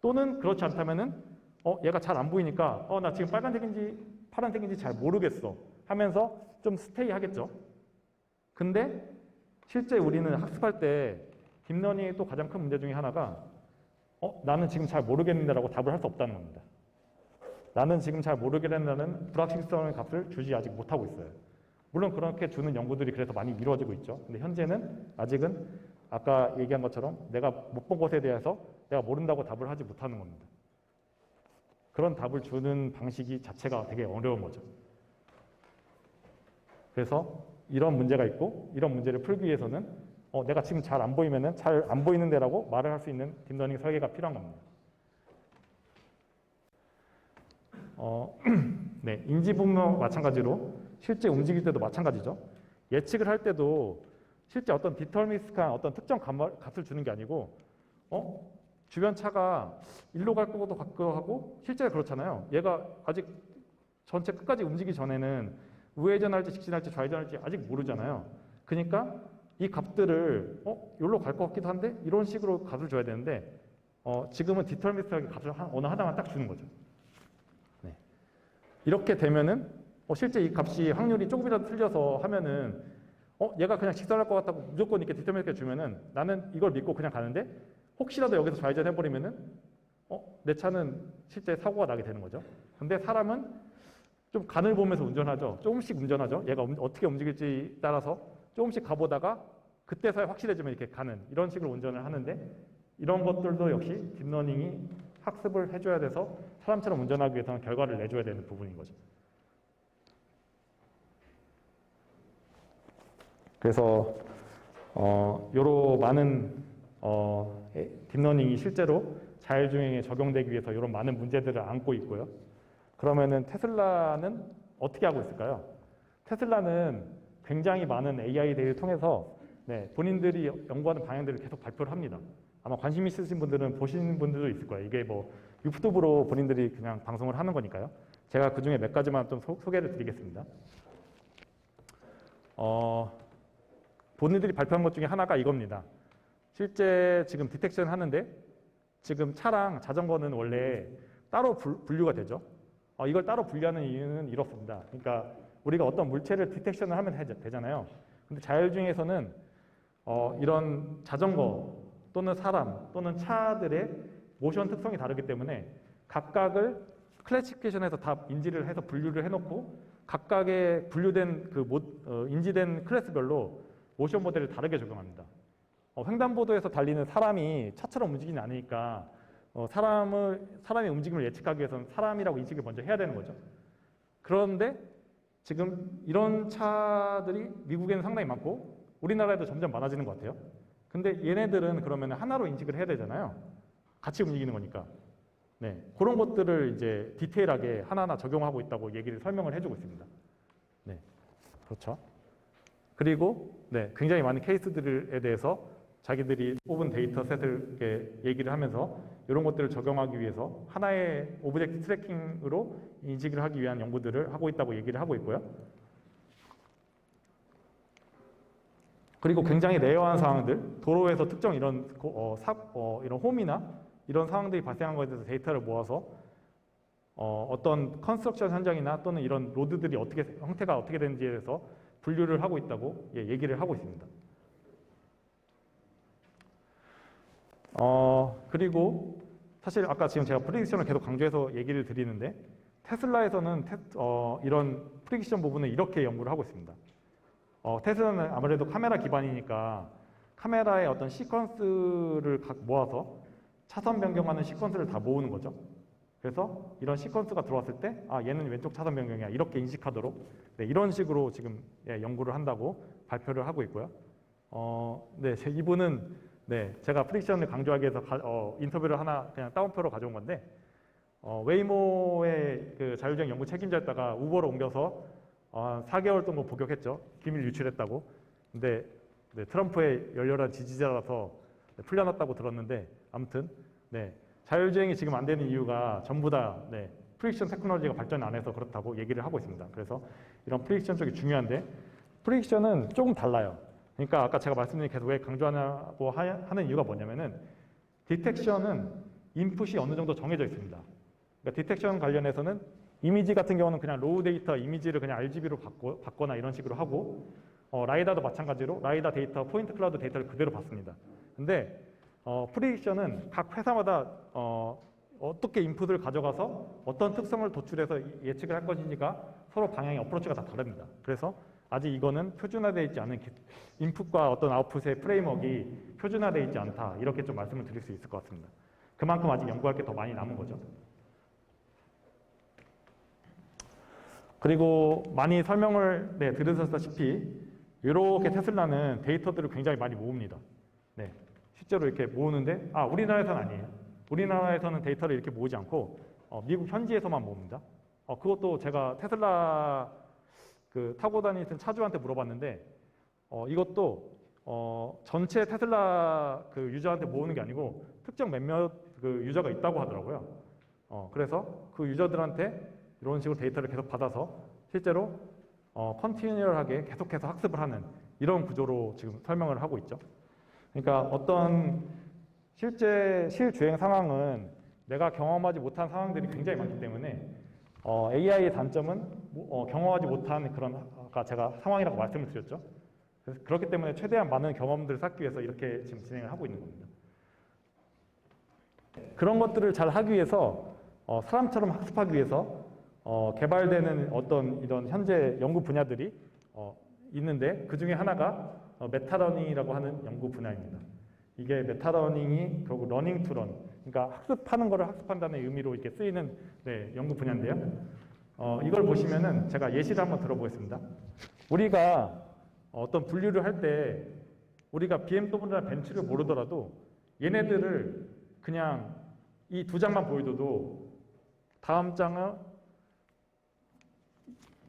또는 그렇지 않다면은 얘가 잘 안 보이니까 나 지금 빨간색인지 파란색인지 잘 모르겠어 하면서 좀 스테이 하겠죠. 근데 실제 우리는 학습할 때 딥러닝의 또 가장 큰 문제 중에 하나가 나는 지금 잘 모르겠는데라고 답을 할 수 없다는 겁니다. 나는 지금 잘 모르겠다는 불확실성의 값을 주지 아직 못하고 있어요. 물론 그렇게 주는 연구들이 그래서 많이 이루어지고 있죠. 근데 현재는 아직은 아까 얘기한 것처럼 내가 못 본 것에 대해서 내가 모른다고 답을 하지 못하는 겁니다. 그런 답을 주는 방식이 자체가 되게 어려운 거죠. 그래서 이런 문제가 있고 이런 문제를 풀기 위해서는 내가 지금 잘 안 보이면은 잘 안 보이는 데라고 말을 할 수 있는 딥러닝 설계가 필요한 겁니다. 네, 인지 분석 마찬가지로 실제 움직일 때도 마찬가지죠. 예측을 할 때도 실제 어떤 디터미니스트한 어떤 특정 값을 주는 게 아니고 주변 차가 일로 갈 것도 같기도 하고 실제로 그렇잖아요. 얘가 아직 전체 끝까지 움직이기 전에는 우회전할지 직진할지 좌회전할지 아직 모르잖아요. 그러니까 이 값들을 여기로 갈 것 같기도 한데 이런 식으로 값을 줘야 되는데 지금은 디터미니스트하게 값을 어느 하나만 딱 주는 거죠. 네. 이렇게 되면은 실제 이 값이 확률이 조금이라도 틀려서 하면은 얘가 그냥 직선할 것 같다고 무조건 이렇게 디터미니스트하게 주면은 나는 이걸 믿고 그냥 가는데 혹시라도 여기서 좌회전해버리면은 내 차는 실제 사고가 나게 되는 거죠. 근데 사람은 좀 간을 보면서 운전하죠. 조금씩 운전하죠. 얘가 어떻게 움직일지 따라서 조금씩 가보다가 그때서야 확실해지면 이렇게 가는 이런 식으로 운전을 하는데 이런 것들도 역시 딥러닝이 학습을 해줘야 돼서 사람처럼 운전하기 위해서는 결과를 내줘야 되는 부분인 거죠. 그래서 여러 많은 딥러닝이 실제로 자율주행에 적용되기 위해서 이런 많은 문제들을 안고 있고요. 그러면은 테슬라는 어떻게 하고 있을까요? 테슬라는 굉장히 많은 AI들을 통해서 본인들이 연구하는 방향들을 계속 발표를 합니다. 아마 관심 있으신 분들은 보시는 분들도 있을 거예요. 이게 유튜브로 본인들이 그냥 방송을 하는 거니까요. 제가 그 중에 몇 가지만 좀 소개를 드리겠습니다. 본인들이 발표한 것 중에 하나가 이겁니다. 실제 지금 디텍션 하는데 지금 차랑 자전거는 원래 따로 분류가 되죠. 이걸 따로 분류하는 이유는 이렇습니다. 그러니까 우리가 어떤 물체를 디텍션을 하면 되잖아요. 근데 자율주행에서는 이런 자전거 또는 사람 또는 차들의 모션 특성이 다르기 때문에 각각을 클래시피케이션에서 다 인지를 해서 분류를 해놓고 각각의 분류된 인지된 클래스별로 모션 모델을 다르게 적용합니다. 횡단보도에서 달리는 사람이 차처럼 움직이지 않으니까 사람의 움직임을 예측하기 위해서는 사람이라고 인식을 먼저 해야 되는 거죠. 그런데 지금 이런 차들이 미국에는 상당히 많고 우리나라에도 점점 많아지는 것 같아요. 근데 얘네들은 그러면 하나로 인식을 해야 되잖아요. 같이 움직이는 거니까. 네, 그런 것들을 이제 디테일하게 하나하나 적용하고 있다고 얘기를 설명을 해주고 있습니다. 네, 그렇죠. 그리고 네, 굉장히 많은 케이스들에 대해서 자기들이 뽑은 데이터셋을 이렇게 얘기를 하면서 이런 것들을 적용하기 위해서 하나의 오브젝트 트래킹으로 인식을 하기 위한 연구들을 하고 있다고 얘기를 하고 있고요. 그리고 굉장히 레어한 상황들, 도로에서 특정 이런 이런 홈이나 이런 상황들이 발생한 것에 대해서 데이터를 모아서 어떤 컨스트럭션 현장이나 또는 이런 로드들이 형태가 어떻게 되는지에 대해서 분류를 하고 있다고 얘기를 하고 있습니다. 그리고 사실 아까 지금 제가 프리딕션을 계속 강조해서 얘기를 드리는데 테슬라에서는 이런 프리딕션 부분을 이렇게 연구를 하고 있습니다. 테슬라는 아무래도 카메라 기반이니까 카메라의 어떤 시퀀스를 모아서 차선 변경하는 시퀀스를 다 모으는 거죠. 그래서 이런 시퀀스가 들어왔을 때 얘는 왼쪽 차선 변경이야 이렇게 인식하도록 네, 이런 식으로 지금 연구를 한다고 발표를 하고 있고요. 네, 이분은 네, 제가 프릭션을 강조하기 위해서 인터뷰를 하나 그냥 따옴표로 가져온 건데 웨이모의 그 자율주행 연구 책임자였다가 우버로 옮겨서 4개월 동안 복역했죠. 기밀 유출했다고. 근데 네, 트럼프의 열렬한 지지자라서 풀려났다고 들었는데 아무튼 네, 자율주행이 지금 안 되는 이유가 전부 다 네, 프릭션 테크놀로지가 발전 안 해서 그렇다고 얘기를 하고 있습니다. 그래서 이런 프릭션 쪽이 중요한데 프릭션은 조금 달라요. 그러니까 아까 제가 말씀드린 계속 왜 강조하냐고 하는 이유가 뭐냐면은 디텍션은 인풋이 어느 정도 정해져 있습니다. 그러니까 디텍션 관련해서는 이미지 같은 경우는 그냥 로우 데이터 이미지를 그냥 RGB로 받거나 이런 식으로 하고 라이다도 마찬가지로 라이다 데이터, 포인트 클라우드 데이터를 그대로 받습니다. 근데 프리딕션은 각 회사마다 어떻게 인풋을 가져가서 어떤 특성을 도출해서 예측을 할 것인지가 서로 방향의 어프로치가 다 다릅니다. 그래서 아직 이거는 표준화되어 있지 않은 인풋과 어떤 아웃풋의 프레임워크가 표준화되어 있지 않다. 이렇게 좀 말씀을 드릴 수 있을 것 같습니다. 그만큼 아직 연구할 게 더 많이 남은 거죠. 그리고 많이 설명을 들으셨다시피 이렇게 테슬라는 데이터들을 굉장히 많이 모읍니다. 네, 실제로 이렇게 모으는데 우리나라에서는 아니에요. 우리나라에서는 데이터를 이렇게 모으지 않고 미국 현지에서만 모읍니다. 그것도 제가 테슬라 타고 다니던 차주한테 물어봤는데 이것도 전체 테슬라 유저한테 모으는 게 아니고 특정 몇몇 유저가 있다고 하더라고요. 그래서 그 유저들한테 이런 식으로 데이터를 계속 받아서 실제로 컨티뉴얼하게 계속해서 학습을 하는 이런 구조로 지금 설명을 하고 있죠. 그러니까 어떤 실주행 상황은 내가 경험하지 못한 상황들이 굉장히 많기 때문에 AI의 단점은 경험하지 못한 그런 아까 제가 상황이라고 말씀을 드렸죠. 그래서 그렇기 때문에 최대한 많은 경험들을 쌓기 위해서 이렇게 지금 진행을 하고 있는 겁니다. 그런 것들을 잘 하기 위해서 사람처럼 학습하기 위해서 개발되는 어떤 이런 현재 연구 분야들이 있는데 그 중에 하나가 메타러닝이라고 하는 연구 분야입니다. 이게 메타러닝이 결국 러닝 투 런, 그러니까 학습하는 거를 학습한다는 의미로 이렇게 쓰이는 연구 분야인데요. 이걸 보시면은 제가 예시를 한번 들어보겠습니다. 우리가 어떤 분류를 할 때 우리가 BMW나 벤츠를 모르더라도 얘네들을 그냥 이 두 장만 보여줘도 다음 장은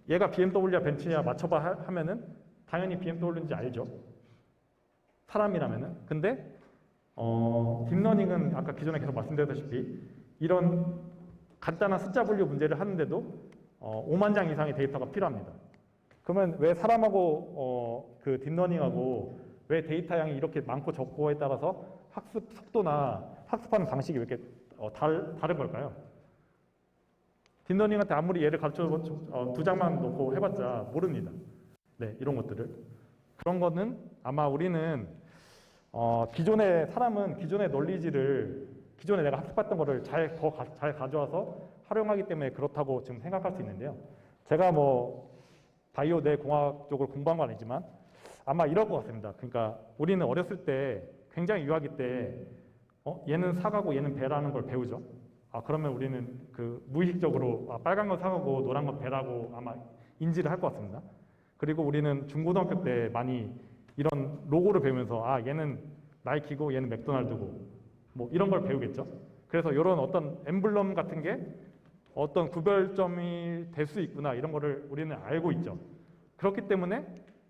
얘가 BMW야 벤츠야 맞춰봐 하면은 당연히 BMW인지 알죠. 사람이라면은. 근데 딥러닝은 아까 기존에 계속 말씀드렸다시피 이런 간단한 숫자 분류 문제를 하는데도 5만 장 이상의 데이터가 필요합니다. 그러면 왜 사람하고 그 딥러닝하고 왜 데이터 양이 이렇게 많고 적고에 따라서 학습 속도나 학습하는 방식이 왜 이렇게 다른 걸까요? 딥러닝한테 아무리 얘를 가르쳐 두 장만 놓고 해봤자 모릅니다. 네, 이런 것들을. 그런 거는 아마 우리는 기존의 사람은 기존의 논리지를 기존에 내가 학습했던 거를 잘 가져와서 활용하기 때문에 그렇다고 지금 생각할 수 있는데요. 제가 뭐 바이오 내 공학 쪽을 공부한 건 아니지만 아마 이럴 것 같습니다. 그러니까 우리는 어렸을 때 굉장히 유아기 때 얘는 사과고 얘는 배라는 걸 배우죠. 그러면 우리는 그 무의식적으로 빨간 건 사과고 노란 건 배라고 아마 인지를 할 것 같습니다. 그리고 우리는 중고등학교 때 많이 이런 로고를 배우면서 얘는 나이키고 얘는 맥도날드고 뭐 이런 걸 배우겠죠. 그래서 이런 어떤 엠블럼 같은 게 어떤 구별점이 될 수 있구나 이런 거를 우리는 알고 있죠. 그렇기 때문에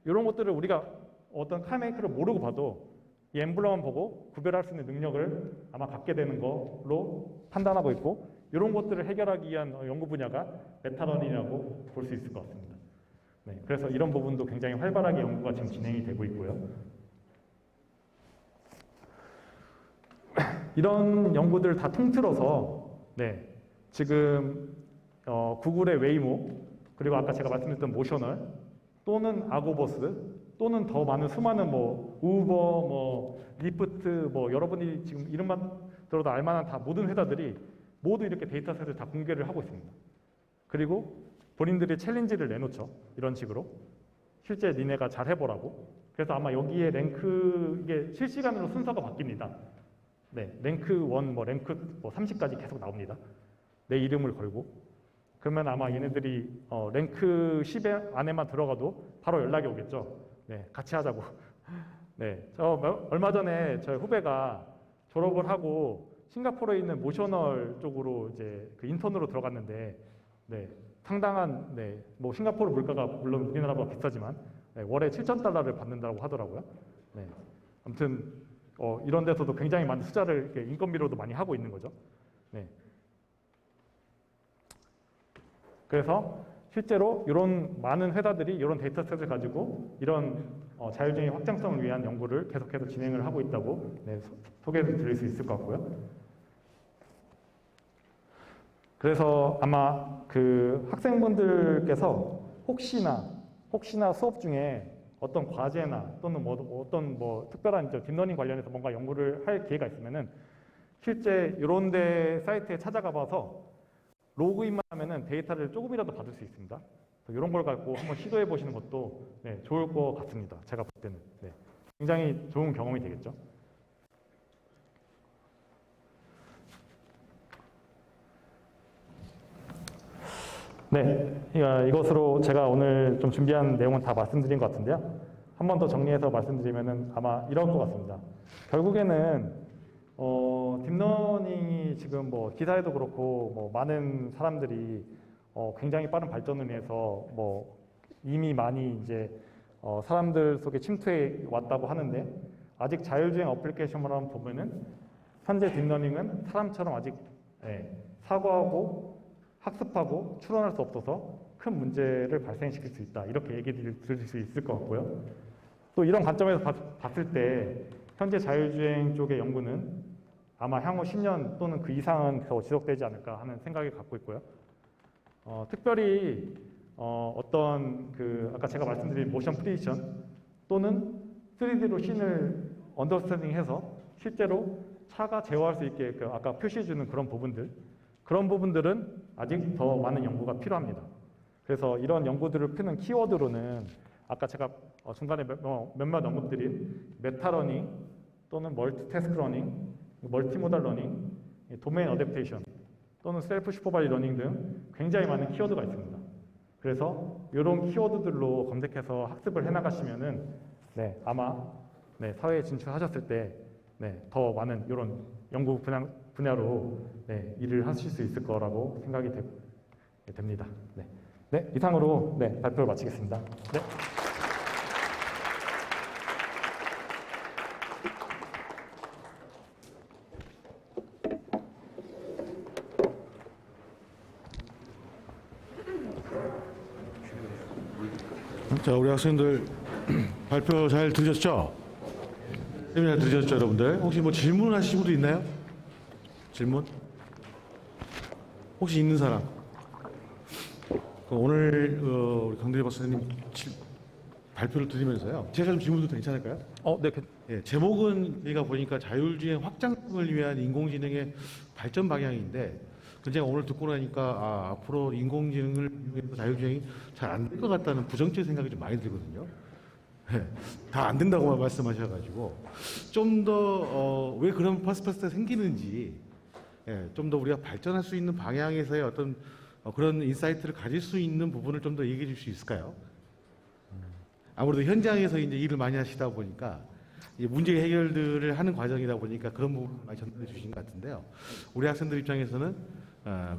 이런 것들을 우리가 어떤 카메이크를 모르고 봐도 이 엠블럼만 보고 구별할 수 있는 능력을 아마 갖게 되는 걸로 판단하고 있고 이런 것들을 해결하기 위한 연구 분야가 메타러닝이라고 볼 수 있을 것 같습니다. 네, 그래서 이런 부분도 굉장히 활발하게 연구가 지금 진행이 되고 있고요. 이런 연구들을 다 통틀어서 지금 구글의 웨이모 그리고 아까 제가 말씀드렸던 모셔널 또는 아고버스 또는 더 많은 수많은 뭐 우버, 뭐 리프트, 뭐 여러분이 지금 이름만 들어도 알만한 다 모든 회사들이 모두 이렇게 데이터셋을 다 공개를 하고 있습니다. 그리고 본인들이 챌린지를 내놓죠. 이런 식으로 실제 니네가 잘 해보라고. 그래서 아마 여기에 랭크 이게 실시간으로 순서가 바뀝니다. 네, 랭크 1, 뭐 랭크 뭐 30까지 계속 나옵니다. 내 이름을 걸고. 그러면 아마 얘네들이 랭크 10에 안에만 들어가도 바로 연락이 오겠죠. 네, 같이 하자고. 네, 얼마 전에 저희 후배가 졸업을 하고 싱가포르에 있는 모셔널 쪽으로 이제 그 인턴으로 들어갔는데, 상당한 뭐 싱가포르 물가가 물론 우리나라보다 비싸지만 월에 7,000달러를 받는다고 하더라고요. 아무튼 이런 데서도 굉장히 많은 투자를 인건비로도 많이 하고 있는 거죠. 그래서 실제로 이런 많은 회사들이 이런 데이터셋을 가지고 이런 자율주행 확장성을 위한 연구를 계속해서 진행을 하고 있다고 소개를 드릴 수 있을 것 같고요. 그래서 아마 그 학생분들께서 혹시나 수업 중에 어떤 과제나 또는 어떤 특별한 딥러닝 관련해서 뭔가 연구를 할 기회가 있으면은 실제 이런 데 사이트에 찾아가 봐서 로그인만 하면은 데이터를 조금이라도 받을 수 있습니다. 이런 걸 갖고 한번 시도해 보시는 것도 좋을 것 같습니다. 제가 볼 때는 굉장히 좋은 경험이 되겠죠. 이것으로 제가 오늘 좀 준비한 내용은 다 말씀드린 것 같은데요. 한 번 더 정리해서 말씀드리면은 아마 이럴 것 같습니다. 결국에는 딥러닝이 지금 뭐 기사에도 그렇고 뭐 많은 사람들이 굉장히 빠른 발전을 위해서 뭐 이미 많이 이제 사람들 속에 침투해 왔다고 하는데 아직 자율주행 어플리케이션만 보면은 현재 딥러닝은 사람처럼 아직 사고하고 학습하고 추론할 수 없어서 큰 문제를 발생시킬 수 있다. 이렇게 얘기를 들을 수 있을 것 같고요. 또 이런 관점에서 봤을 때 현재 자율주행 쪽의 연구는 아마 향후 10년 또는 그 이상은 더 지속되지 않을까 하는 생각을 갖고 있고요. 특별히 어떤 아까 제가 말씀드린 모션 프리디션 또는 3D로 씬을 언더스탠딩해서 실제로 차가 제어할 수 있게 아까 표시해 주는 그런 부분들은 아직 더 많은 연구가 필요합니다. 그래서 이런 연구들을 푸는 키워드로는 아까 제가 중간에 몇몇 언급드린 메타러닝 또는 멀티태스크 러닝, 멀티모달 러닝, 도메인 어댑테이션 또는 셀프 슈퍼바이즈 러닝 등 굉장히 많은 키워드가 있습니다. 그래서 이런 키워드들로 검색해서 학습을 해나가시면은 아마 사회에 진출하셨을 때 더 많은 이런 연구 분야로 일을 하실 수 있을 거라고 생각이 됩니다. 이상으로 발표를 마치겠습니다. 자, 우리 학생들 발표 잘 들으셨죠? 잘 들으셨죠, 여러분들? 혹시 뭐 질문하실 분도 있나요? 질문? 혹시 있는 사람? 오늘 우리 강대리 박사님 발표를 들으면서요. 제가 좀 질문도 괜찮을까요? 네, 예, 제목은 저희가 보니까 자율주행 확장을 위한 인공지능의 발전 방향인데, 근데 제가 오늘 듣고 나니까 앞으로 인공지능을 이용해서 자율주행이 잘 안 될 것 같다는 부정적인 생각이 좀 많이 들거든요. 다 안 된다고 말씀하셔가지고 좀 더 왜 그런 퍼스펙트가 생기는지, 좀 더 우리가 발전할 수 있는 방향에서의 어떤 그런 인사이트를 가질 수 있는 부분을 좀 더 얘기해 줄 수 있을까요? 아무래도 현장에서 이제 일을 많이 하시다 보니까 이 문제 해결들을 하는 과정이다 보니까 그런 부분을 많이 전달해 주신 것 같은데요. 우리 학생들 입장에서는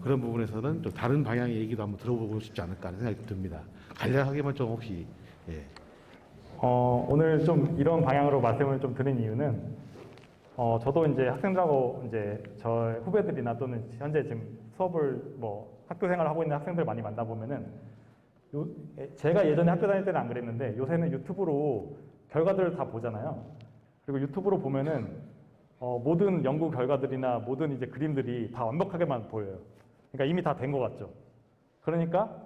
그런 부분에서는 좀 다른 방향의 얘기도 한번 들어보고 싶지 않을까 하는 생각이 듭니다. 간략하게만 좀 혹시 오늘 좀 이런 방향으로 말씀을 좀 드린 이유는 저도 이제 학생들하고 이제 저 후배들이나 또는 현재 지금 수업을 뭐 학교 생활을 하고 있는 학생들 많이 만나보면은 제가 예전에 학교 다닐 때는 안 그랬는데 요새는 유튜브로 결과들을 다 보잖아요. 그리고 유튜브로 보면은 모든 연구 결과들이나 모든 이제 그림들이 다 완벽하게만 보여요. 그러니까 이미 다 된 것 같죠. 그러니까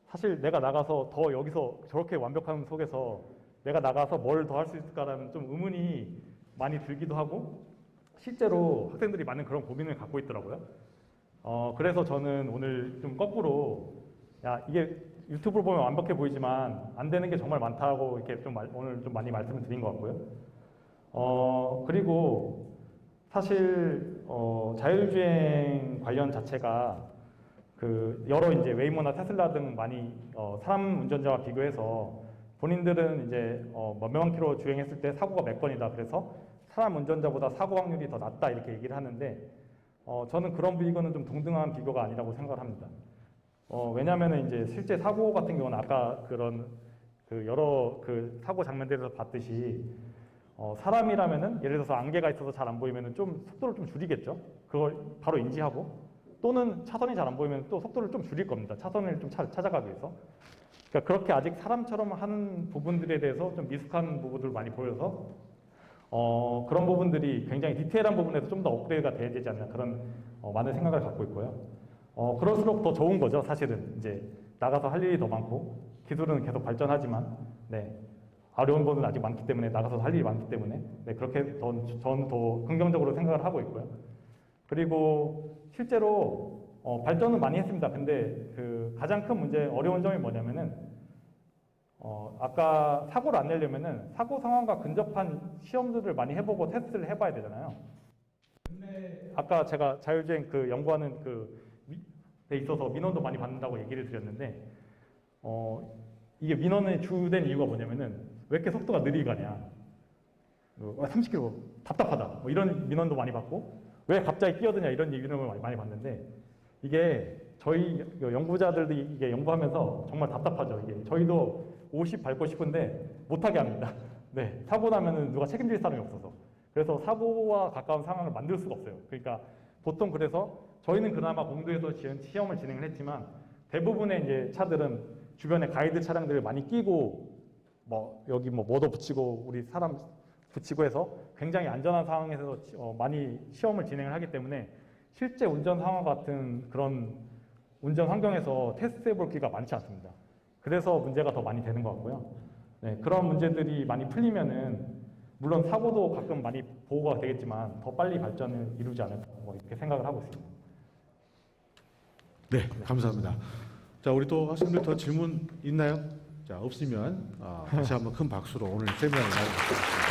사실 내가 나가서 더 여기서 저렇게 완벽함 속에서 내가 나가서 뭘 더 할 수 있을까라는 좀 의문이 많이 들기도 하고 실제로 학생들이 많은 그런 고민을 갖고 있더라고요. 그래서 저는 오늘 좀 거꾸로 이게 유튜브로 보면 완벽해 보이지만 안 되는 게 정말 많다고 이렇게 좀 오늘 좀 많이 말씀을 드린 것 같고요. 그리고 사실 자율주행 관련 자체가 그 여러 이제 웨이모나 테슬라 등 많이 사람 운전자와 비교해서 본인들은 이제 몇만 킬로 주행했을 때 사고가 몇 건이다. 그래서 사람 운전자보다 사고 확률이 더 낮다 이렇게 얘기를 하는데 저는 그런 비교는 좀 동등한 비교가 아니라고 생각을 합니다. 왜냐하면 이제 실제 사고 같은 경우는 아까 그런 그 여러 그 사고 장면들에서 봤듯이 사람이라면은 예를 들어서 안개가 있어서 잘 안 보이면은 좀 속도를 좀 줄이겠죠. 그걸 바로 인지하고 또는 차선이 잘 안 보이면 또 속도를 좀 줄일 겁니다. 차선을 좀 찾아가기 위해서. 그러니까 그렇게 아직 사람처럼 하는 부분들에 대해서 좀 미숙한 부분들 많이 보여서 그런 부분들이 굉장히 디테일한 부분에서 좀 더 업그레이드가 돼야 되지 않나 그런 많은 생각을 갖고 있고요. 그럴수록 더 좋은 거죠. 사실은 이제 나가서 할 일이 더 많고 기술은 계속 발전하지만 어려운 부분은 아직 많기 때문에 나가서 할 일이 많기 때문에 그렇게 저는 더 긍정적으로 생각을 하고 있고요. 그리고 실제로 발전은 많이 했습니다. 근데 그 가장 큰 문제, 어려운 점이 뭐냐면은 아까 사고를 안 내려면은 사고 상황과 근접한 시험들을 많이 해보고 테스트를 해봐야 되잖아요. 근데 아까 제가 자율주행 그 연구하는 데 있어서 민원도 많이 받는다고 얘기를 드렸는데 이게 민원의 주된 이유가 뭐냐면은 왜 이렇게 속도가 느리게 가냐, 30km 답답하다, 뭐 이런 민원도 많이 받고 왜 갑자기 끼어드냐 이런 민원을 많이 받는데 이게 저희 연구자들도 이게 연구하면서 정말 답답하죠. 이게 저희도 50 밟고 싶은데 못하게 합니다. 사고 나면은 누가 책임질 사람이 없어서. 그래서 사고와 가까운 상황을 만들 수가 없어요. 그러니까 보통 그래서 저희는 그나마 공도에서 시험을 진행을 했지만 대부분의 이제 차들은 주변에 가이드 차량들을 많이 끼고 여기 뭐도 붙이고 우리 사람 붙이고 해서 굉장히 안전한 상황에서 많이 시험을 진행을 하기 때문에 실제 운전 상황 같은 그런 운전 환경에서 테스트해 볼 기회가 많지 않습니다. 그래서 문제가 더 많이 되는 것 같고요. 그런 문제들이 많이 풀리면은 물론 사고도 가끔 많이 보호가 되겠지만 더 빨리 발전을 이루지 않을까 이렇게 생각을 하고 있습니다. 네, 감사합니다. 자, 우리 또 학생들 더 질문 있나요? 자, 없으면 다시 한번 큰 박수로 오늘 세미나를 마무리하겠습니다.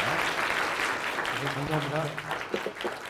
감사합니다.